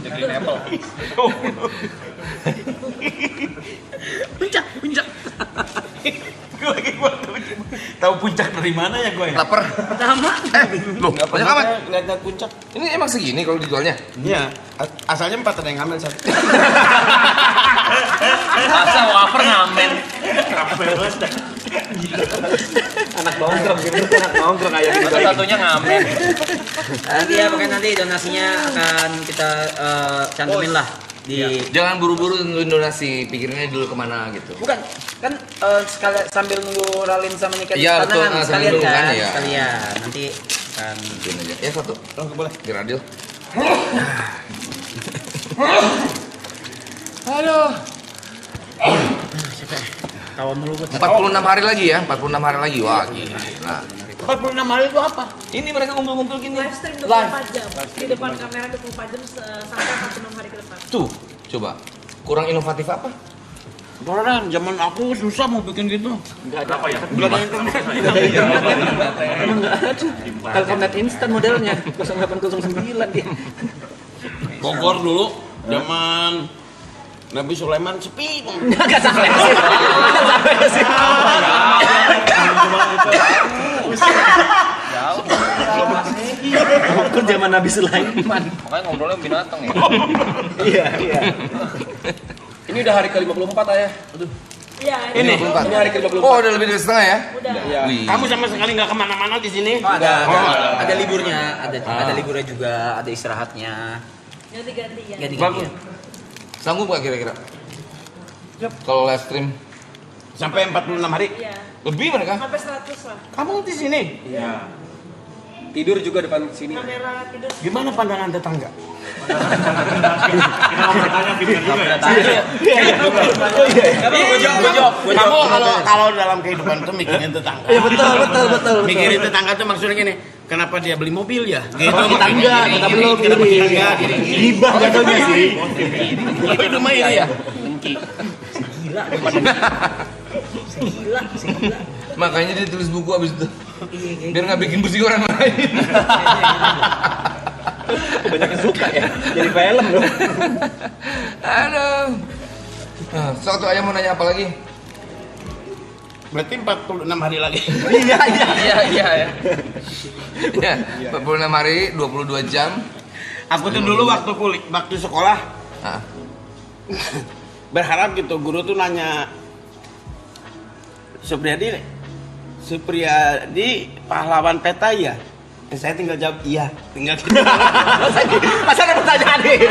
Jadi Apple. Puncak. Tahu puncak dari mana ya gue? Lapar. Pertama. Loh, banyak amat. Lihat puncak. Ini emang segini kalau dijualnya? Iya. Asalnya 4 ada yang ngambil satu. Masa wafer ngamen. Anak nongkrong gitu, anak nongkrong kayak gitu. Satu-satunya ngamen. Nanti ya pokoknya nanti donasinya akan kita cantumin lah di Jangan buru-buru tentuin donasi, pikirinnya dulu kemana gitu. bukan kan sekali sambil nunggu Ralin sama Niken Iya, betul. tandangan Sambil sekalian nunggu kan kan, ya. sekalian nanti kan Mungkin aja. Ya satu. Oh, boleh. Biar adil. Aduh. kawan mulu gue 46 hari lagi ya, 46 hari lagi. Wah, gila. Nah, 46 hari itu apa? ini mereka ngumpul-ngumpul gini. Live stream 24 jam. Di depan kamera 24 jam sampai 46 hari ke depan. Tuh, coba. Kurang inovatif apa? Beneran, zaman aku susah mau bikin gitu. Apa ya? Belum ada internet. Telkomnet instan modelnya 0809 dia. Bogor dulu, zaman Nabi Sulaiman sepi. nggak sampai sih Bogor zaman Nabi Sulaiman. Makanya ngobrolnya binatang ya. Iya. Ini udah hari ke-54 ya. Aduh. Iya, Ini hari ke-54. Oh, udah lebih dari setengah ya? udah. Wih. Kamu sama sekali nggak kemana-mana di sini? ada liburnya ada liburnya juga ada istirahatnya Ganti-ganti ya. ganti-ganti Sanggup gak kira-kira? Kalau live stream Sampai 46 hari. Iya. lebih mereka? Sampai 100 lah. Kamu di sini? Iya. Tidur juga depan sini. Kamera tidur. Gimana pandangan tetangga? Kita mau bertanya pikiran juga ya. Kamu kalau dalam kehidupan tuh mikirin tetangga. Iya betul. Mikirin tetangga tuh maksudnya gini, kenapa dia beli mobil ya? Gitu. Tetangga, kita belum Kenapa iri. tetangga? Gibah jatuhnya sih. Itu mah ini ya. Makanya dia tulis buku abis itu. Biar nggak bikin pusing orang lain. Banyak yang suka ya. Jadi film loh. Aduh. Nah, satu ayam mau nanya apa lagi? Berarti 46 hari lagi. Iya. Iya. Ya, 46 hari, 22 jam. Aku tuh dulu waktu sekolah Ah. berharap gitu guru tuh nanya Supriyadi pahlawan peta ya? Saya tinggal jawab iya, tinggal gitu. Masa ada pertanyaan itu?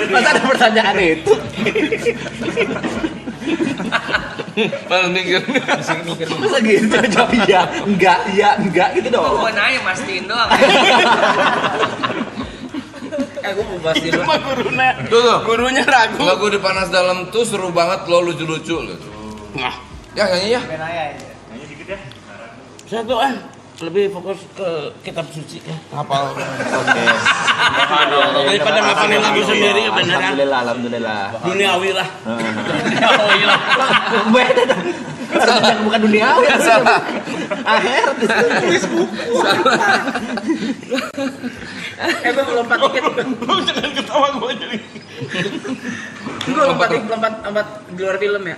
Masa ada pertanyaan itu? Malah mikir. Masa gitu jawab iya, enggak gitu dong. Gue nanya mastiin doang. gue mau bahas dulu Tuh. Gurunya ragu. Lagu di Panas Dalam tuh seru banget lo, lucu-lucu. Nah, Ya nyanyi ya. Nanya dikit ya. satu lebih fokus ke kitab suci ya, hafal. Oke. Daripada ngapalin lagu sendiri beneran. Alhamdulillah. Duniawi lah. Duniawi lah. Beda dong. Bukan duniawi. Salah. Akhir tulis buku. Gue lompat dikit. Jangan ketawa gue jadi. Gue lompat di luar film ya.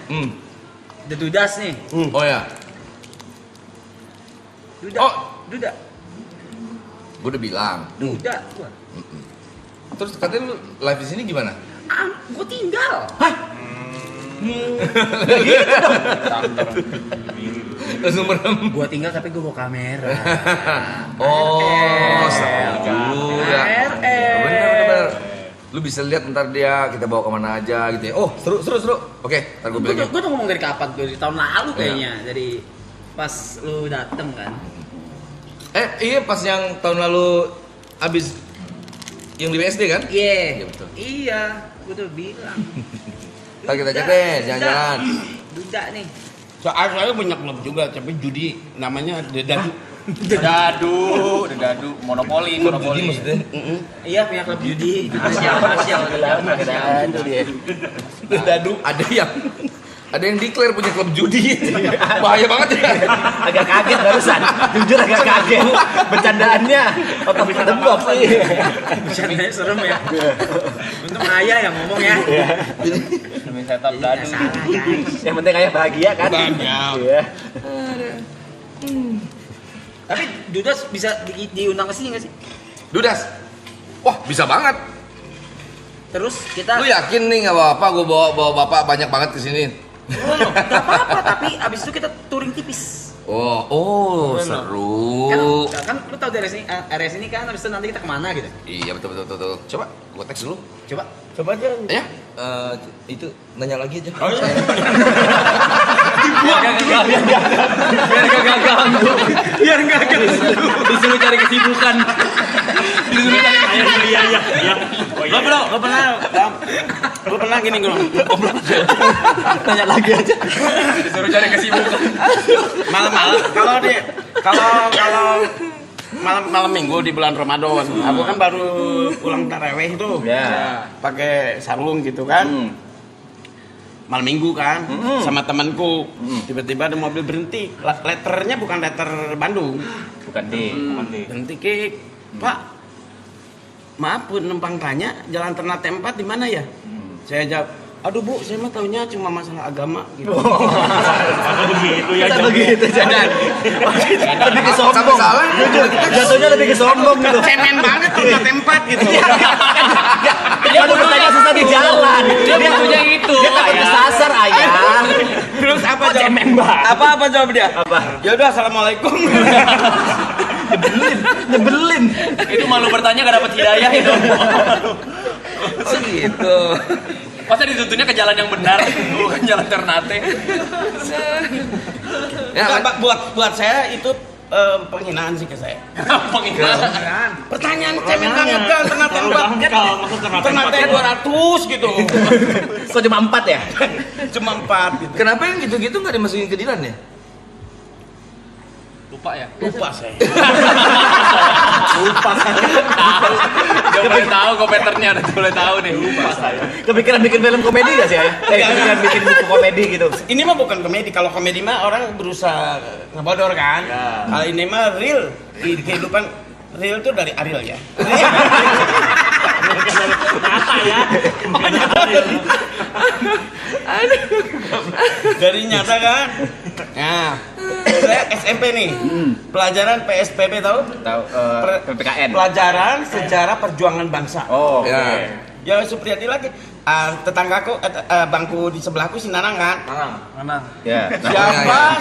The Dudas nih. Oh ya. Duda. Duda. Gue udah bilang. Duda. Gua. Terus katanya lu live di sini gimana? Gue tinggal. Langsung merem. Gue tinggal tapi gue bawa kamera. Oh, seru juga. Bener. Lu bisa lihat ntar dia kita bawa kemana aja gitu ya. Oh, seru. Oke, ntar gue bilang. Gue tuh ngomong dari kapan? Dari tahun lalu kayaknya. Dari pas lu dateng kan. Iya pas yang tahun lalu abis yang di BSD kan? Iya. Betul. Iya, gue tuh bilang. Ntar kita cek deh, jalan-jalan. Duda nih. Soalnya banyak klub juga, tapi judi namanya Dedadu. Dedadu, monopoli. Maksudnya? Iya, punya klub judi. Sial. Dedadu. Ada yang declare punya klub judi. Bahaya banget ya. Agak kaget barusan. Jujur agak kaget. Bercandaannya otak tebak sih. Bercandanya serem ya. Untung Ayah yang ngomong ya. Demi setup dadu. Salah guys. Yang penting kayak bahagia kan? Bahagia. Iya. Tapi Dudas bisa diundang ke sini nggak sih? Dudas. Wah, bisa banget. Terus kita. Lu yakin nih nggak apa-apa gue bawa bapak banyak banget ke sini? Gak apa-apa, tapi abis itu kita touring tipis. Oh, seru. Kan lu tau dari area sini kan, abis itu nanti kita kemana gitu? Iya betul. Coba, gua teks dulu. Coba aja. Ya, itu nanya lagi aja. Oh, iya. Biar gak ganggu. Disuruh cari kesibukan. Iya. Lo pernah gini gue. Tanya lagi aja. Disuruh cari kesibukan. Malam-malam kalau malam minggu di bulan Ramadan, aku kan baru pulang tarawih itu, pakai sarung gitu kan, malam minggu kan, sama temanku, tiba-tiba ada mobil berhenti, letternya bukan letter Bandung, Bukan di. berhenti ke, Pak, maaf bu, numpang tanya, Jalan Ternate 4 di mana ya? Saya jawab, aduh bu, saya mah taunya cuma masalah agama gitu. Masa begitu ya? Begitu jangan. Lebih ke sombong. Jujur, jatuhnya lebih ke sombong gitu. Cemen banget Ternate 4 gitu. Dia butuh tanya susah di jalan. Dia butuhnya itu. Dia takut kesasar ayah. Terus apa jawab? Cemen banget. Apa jawab dia? Apa? Ya udah, assalamualaikum. Nyebelin. Itu malu bertanya gak dapat hidayah itu. Oh gitu. Masa dituntutnya ke jalan yang benar, bukan jalan Ternate. Ya, Nah, buat saya itu penghinaan sih ke saya. Penghinaan. Pertanyaan cemen banget kan, Ternate 4. Ternate 200 gitu. Kok cuma 4 ya? Cuma 4 gitu. kenapa yang gitu-gitu nggak dimasukin ke Dilan ya? Lupa ya? Lupa saya. Gak boleh tahu komentarnya, udah boleh tahu nih. Lupa saya. Kepikiran bikin film komedi gak sih ayah? Kepikiran bikin buku komedi gitu. Ini mah bukan komedi. Kalau komedi mah orang berusaha ngebodor kan. Kalau ini mah real. Kehidupan real tuh dari Ariel ya. Dari nyata kan. Nah, saya SMP nih. Pelajaran PSPB tahu? Tahu PPKN. Pelajaran Sejarah Perjuangan Bangsa. Oh, Ya. Ya Supriyadi lagi. Tetanggaku bangku di sebelahku si Nanang kan. Nanang. ya.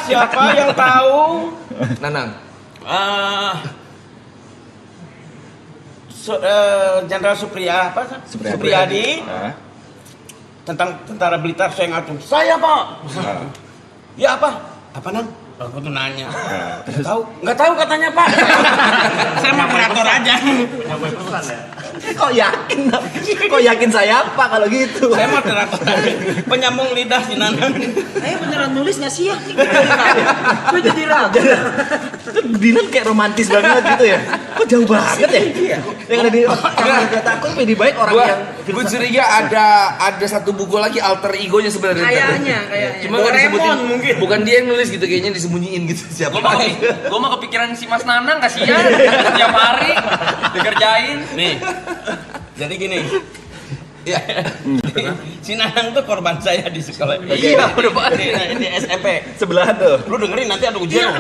Siapa yang tahu Nanang. Jenderal Supriyadi tentang tentara Blitar saya ngatur. Saya Pak. Ya apa? Apa Nang? Aku tuh nanya. Nggak tahu katanya Pak. Saya mau operator aja. Kok yakin? Kok yakin saya apa kalau gitu? Saya moderator penyambung lidah si Nanang. Saya beneran nulis nggak sih ya? Gue jadi ragu. Dilan kayak romantis banget gitu ya. Kok jauh banget ya? Yang ada di kamar takut lebih baik orang yang gue curiga ada satu buku lagi alter egonya sebenarnya. Kayaknya. Cuma nggak disebutin. Mungkin. Bukan dia yang nulis gitu, kayaknya disembunyiin gitu siapa. Gue mah kepikiran si Mas Nanang, kasihan tiap hari dikerjain. Nih, jadi gini. Ya, si Nanang tuh korban saya di sekolah. Iya, udah Pak. Di SMP. Sebelah tuh. Lu dengerin nanti ada ujian.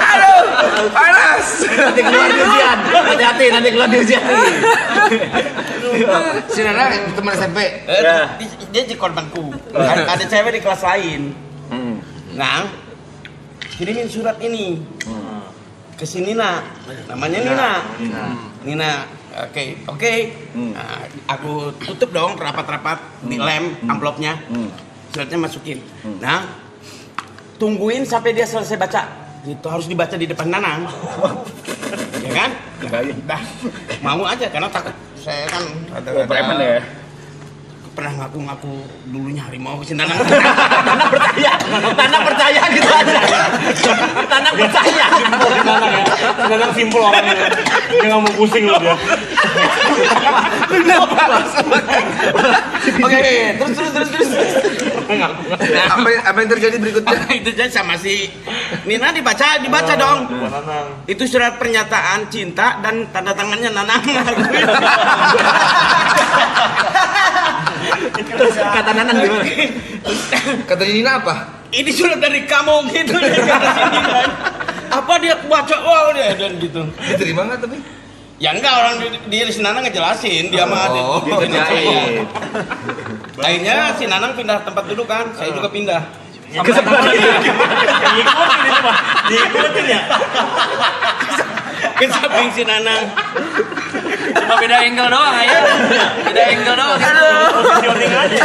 Aduh, panas. Nanti keluar di ujian. Hati-hati nanti keluar di ujian. Si Nanang teman SMP. Dia jadi korbanku. Ada cewek di kelas lain. Nang, kirimin surat ini ke si Nina. Namanya Nina. Oke. Nah, aku tutup dong rapat-rapat di lem amplopnya. Suratnya masukin. Nah, tungguin sampai dia selesai baca. Itu harus dibaca di depan Nanang. Ya kan? Dah. Mau aja karena takut saya kan ada preman ya. Pernah ngaku dulunya harimau si Nanang. Tanah percaya gitu aja. Tanah percaya. Nanang simpel orangnya. Dia nggak mau pusing loh dia. Oke, terus. Apa yang terjadi berikutnya? Itu aja sama si Nina dibaca dong. Itu surat pernyataan cinta dan tanda tangannya Nanang. Kata Nanang gimana? Kata Nina apa? Ini surat dari kamu gitu dia kata si Nina. Apa dia baca dia dan gitu. Diterima nggak tapi? Ya enggak, orang dia si Nanang ngejelasin dia mah akhirnya si Nanang pindah tempat duduk kan, saya juga pindah. Ke sebelah diikutin itu mah. Diikutin ya. Ke samping si Nanang. Cuma beda angle doang aja. Beda angle doang. Positioning aja.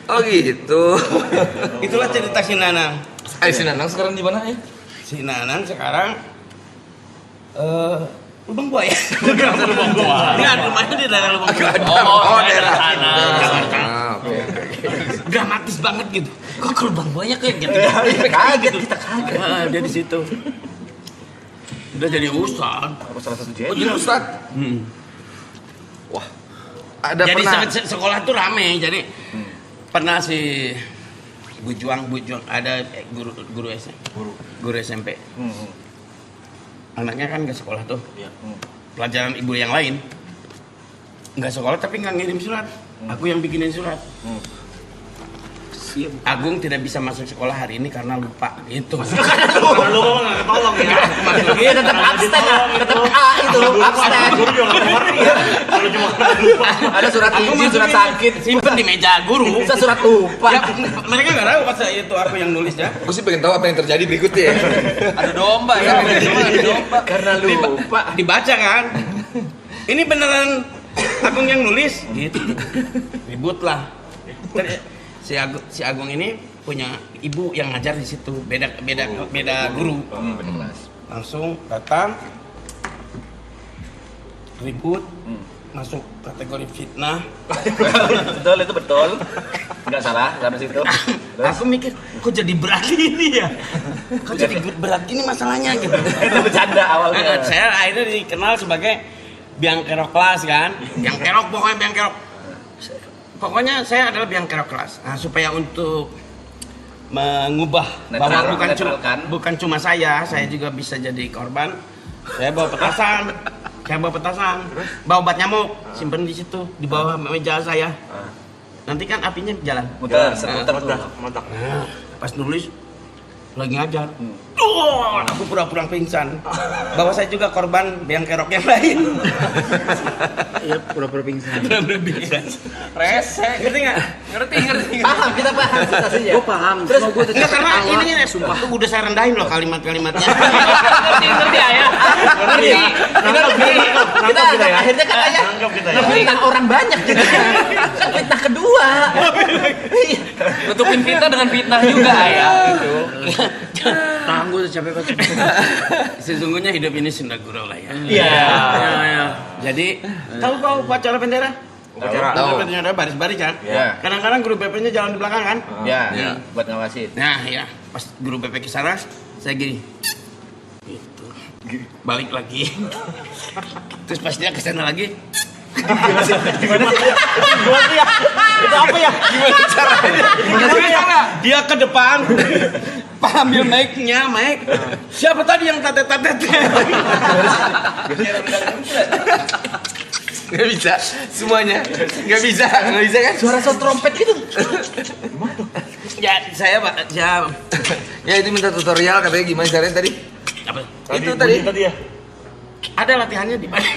Oh gitu. Itulah cerita si Nanang. Si Nanang sekarang di mana ya? Si Nanang sekarang Lubang Buaya. Lubang Buaya. Enggak, rumahnya di daerah Lubang Buaya. Oh, daerah sana. Oke. Dramatis banget gitu. Kok ke Lubang Buaya kayak gitu? Kaget kita kaget. Dia di situ. Udah jadi ustad. Salah satu Oh jadi Ustad. Wah. Ada Jadi pernah. sekolah tuh rame. Jadi pernah si Bujuang ada guru SMP. Anaknya kan nggak sekolah tuh. Pelajaran ibu yang lain nggak sekolah tapi nggak ngirim surat. Aku yang bikinin surat. Agung tidak bisa masuk sekolah hari ini karena lupa gitu. Karena lu mah nggak ketolong ya. Iya tetap absen ya. Tetap A itu absen. Guru juga nggak ngerti ya. Kalau cuma lupa. Ada surat izin, surat sakit. Simpen di meja guru. Bisa surat lupa. Ya, mereka nggak tahu pas itu aku yang nulis ya. Gue sih pengen tahu apa yang terjadi berikutnya ya. Ada domba ya. Ada domba. Karena lupa. Dibaca kan. Ini beneran Agung yang nulis gitu. Ribut lah. Si Agung ini punya ibu yang ngajar di situ, beda guru. Langsung datang ribut, masuk kategori fitnah. Betul itu betul. Enggak salah sampai situ. Aku mikir, kok jadi berat ini ya? Kok jadi berat ini masalahnya gitu. Itu bercanda awalnya. Saya akhirnya dikenal sebagai biang kerok kelas kan. Biang kerok, pokoknya biang kerok. Pokoknya saya adalah biang kerok kelas. Nah, supaya untuk mengubah bahwa bukan cuma saya juga bisa jadi korban. Saya bawa petasan. Bawa obat nyamuk, simpen di situ di bawah meja saya. Nanti kan apinya jalan. Muter. Nah, pas nulis lagi ngajar. Aku pura-pura pingsan. Bahwa saya juga korban biang kerok yang lain. Iya, pura-pura pingsan. Pura-pura pingsan. Rese. Ngerti nggak? Ngerti. Paham, kita paham situasinya. Gue paham. Terus Cuma gue nggak karena ini ya, sumpah tuh udah saya rendahin loh kalimat-kalimatnya. Ngerti ayah. Ngerti. Kita akhirnya kan ayah ngerti orang banyak jadi kan fitnah kedua. Nutupin fitnah dengan fitnah juga ayah gitu. Tangan gue udah capek banget. Sesungguhnya hidup ini senda gurau lah ya. Iya. Ya. Jadi tahu kau upacara bendera? Tahu. Bendera baris-baris kan? Iya. Kadang-kadang guru BP-nya jalan di belakang kan? Ya, buat ngawasin. Nah ya, pas guru BP ke sana, saya gini. Gitu. Balik lagi. Terus pas dia ke sana lagi. Gimana sih? Itu apa ya? Gimana caranya? Dia ke depan. Ambil mic-nya, mic. Siapa tadi yang tatet-tatet? Nggak bisa semuanya. Nggak bisa kan? Suara trompet gitu. Ya, saya Pak, ya. Ya itu minta tutorial katanya gimana caranya tadi? Apa? Itu tadi. ya. Ada latihannya di mana?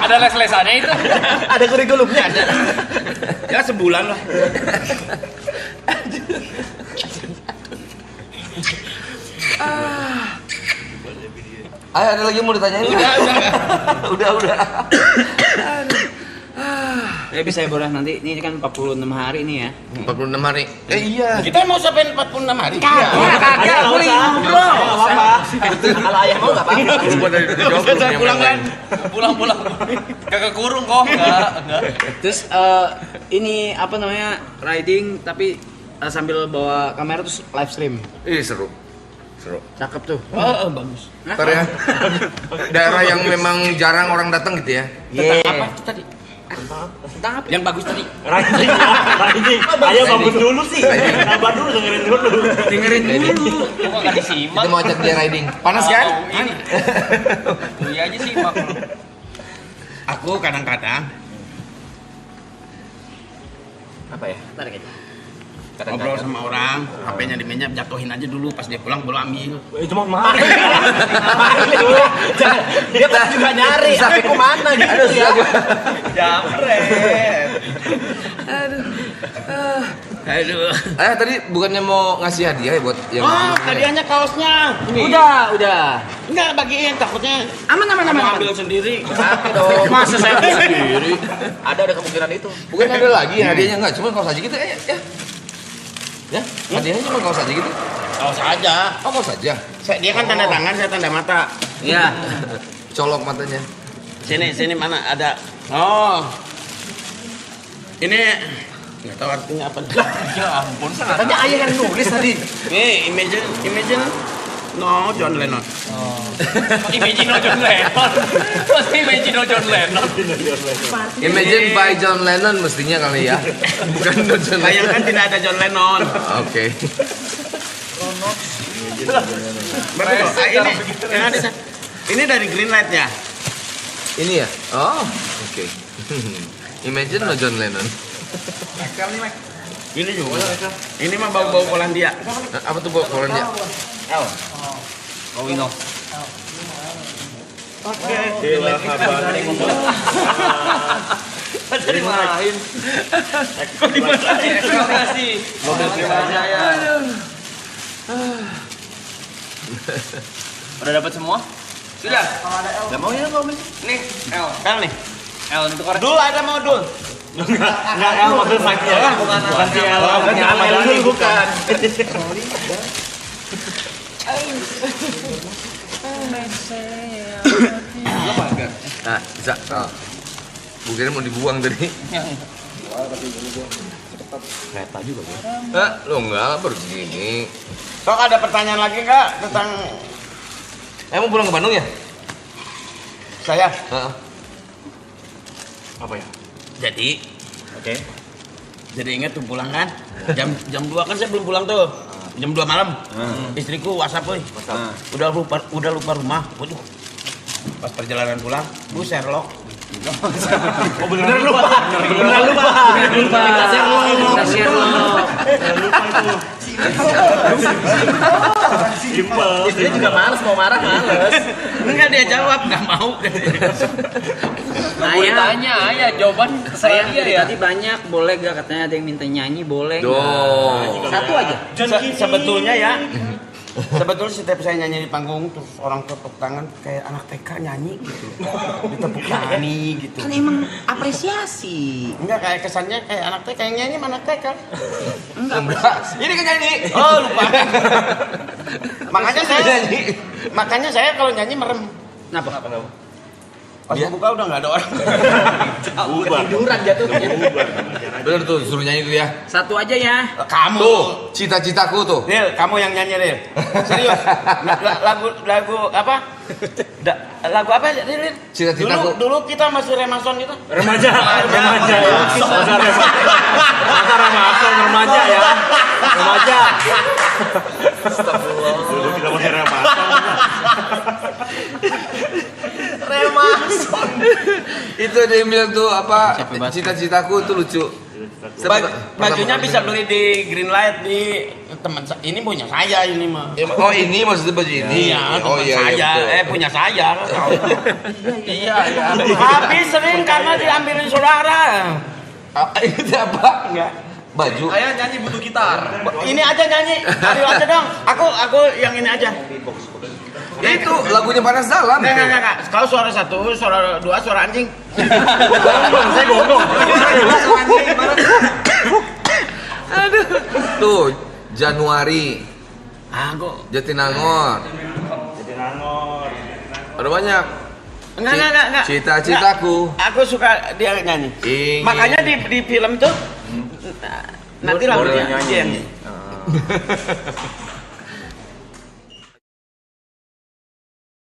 Ada les-lesannya itu. Ada kurikulumnya. Ada. Ya sebulan lah. Ayo ada lagi yang mau ditanyain? Udah. Ya bisa ya Boras nanti. Ini kan 46 hari nih ya. 46 hari. Iya. Kita mau sampai 46 hari. Kagak, gue lagi ngobrol. Kalau ayah mau nggak apa-apa. Coba dari jawab Saya pulang kan. Pulang. Kagak kurung kok. Enggak. Terus ini apa namanya riding tapi sambil bawa kamera terus live stream. Seru. Cakep tuh. Oh, bagus. Ntar ya. Daerah yang memang jarang orang datang gitu ya. Tentang apa itu tadi? Tentang apa? Yang bagus tadi. Riding. Ayah bangun dulu sih. Sabar dulu, dengerin dulu. Kok enggak disimak? Kita mau ajak dia riding. Panas kan? Ini. Iya aja sih mak. Aku kadang-kadang Apa ya? Tarik aja. ngobrol sama orang, HP-nya di meja jatuhin aja dulu, pas dia pulang baru ambil. Itu mah mahal. Dia pasti juga nyari. Sampai kemana gitu ya? Jamret. Aduh. Tadi bukannya mau ngasih hadiah ya buat yang hadiahnya kaosnya. Udah. Enggak bagiin, takutnya Aman. ambil sendiri. Masa saya ambil sendiri? Ada kemungkinan itu. Bukan ada lagi hadiahnya enggak, cuma kaos aja gitu ya. Ya, hadiahnya cuma kaos aja gitu. Kaos aja. Oh, kaos aja. Dia kan tanda tangan, saya tanda mata. Iya. Colok matanya. Sini mana ada. Oh. Ini nggak tahu artinya apa. Ya ampun, Katanya ayah yang nulis tadi. Nih, imagine no John Lennon. Imagine John Lennon. Pasti Imagine John Lennon. Imagine by John Lennon mestinya kali ya. Bukan John Lennon. Bayangkan tidak ada John Lennon. Oke. Ini dari Greenlight ya. Ini ya? Oh, oke. Imagine no John Lennon. Ini juga. Ini mah bau-bau Polandia. Apa tuh Polandia? Wino. Oke, Jadi marahin. Kok dimarahin? Eksklamasi. Mobil saya. Udah dapat semua? Sudah. Gak mau ya kamu? Nih, L nih. L untuk korek. Dul ada mau Dul. Enggak, mobil Frankie ya. Bukan si L. Bukan. Nah, bisa. Mungkin mau dibuang tadi. Kereta juga ya. Lo enggak baru segini. Sok ada pertanyaan lagi nggak tentang Mau pulang ke Bandung ya? saya? Apa ya? Jadi, oke. Jadi ingat tuh pulang kan? Jam 2 kan saya belum pulang tuh. Jam 2 malam. Istriku WhatsApp, woy. Udah lupa rumah. Waduh. Pas perjalanan pulang, Bu Sherlock. Oh beneran lupa. Beneran lupa. Sherlock. Lupa itu. Simpel. Istrinya juga males, mau marah males. Enggak, dia jawab nggak mau. Nah, boleh tanya, ya jawaban Saya saya ya. tadi banyak, boleh gak katanya ada yang minta nyanyi, boleh nggak? Duh. Satu aja. Sebetulnya ya, sebetulnya setiap saya nyanyi di panggung terus orang tepuk tangan kayak anak TK nyanyi gitu, ditepuk tangan gitu. Kan emang apresiasi. Enggak, kayak kesannya kayak anak TK yang nyanyi mana TK. Enggak. Ini kan nyanyi. Oh lupa. makanya saya kalau nyanyi merem. Kenapa? Pas buka udah nggak ada orang. Ketiduran jatuh. Bener tuh, suruh nyanyi tuh ya. Satu aja ya. Kamu. Tuh, cita-citaku tuh. Ril, kamu yang nyanyi Ril. Serius. Lagu apa? Lagu apa Ril? Cita-citaku. Dulu kita masih remason gitu. Remaja ya. Masa remaja ya. Remaja. Astagfirullah. Dulu kita masih remason. Remason. Itu dia bilang tuh apa? Cita-citaku tuh lucu. Bajunya bisa beli di Greenlight di teman ini punya saya ini mah. Oh ini maksudnya baju ini? Iya, oh teman iya, saya. iya, Punya saya. Iya. Habis sering karena diambilin saudara. Itu apa? Enggak. Baju. Ayah nyanyi butuh gitar. Ini aja nyanyi. Ayo aja dong. Aku yang ini aja. Itu lagunya Panas Dalam. Enggak. Kau suara satu, suara dua, suara anjing. Saya gondong. Aduh. Tuh, Januari. Kok Jatinangor. Ada banyak. Enggak. Cita-citaku. Aku suka dia nyanyi. Ingin. Makanya di film tuh nanti Boleh lagunya nyanyi. dia yang nyanyi.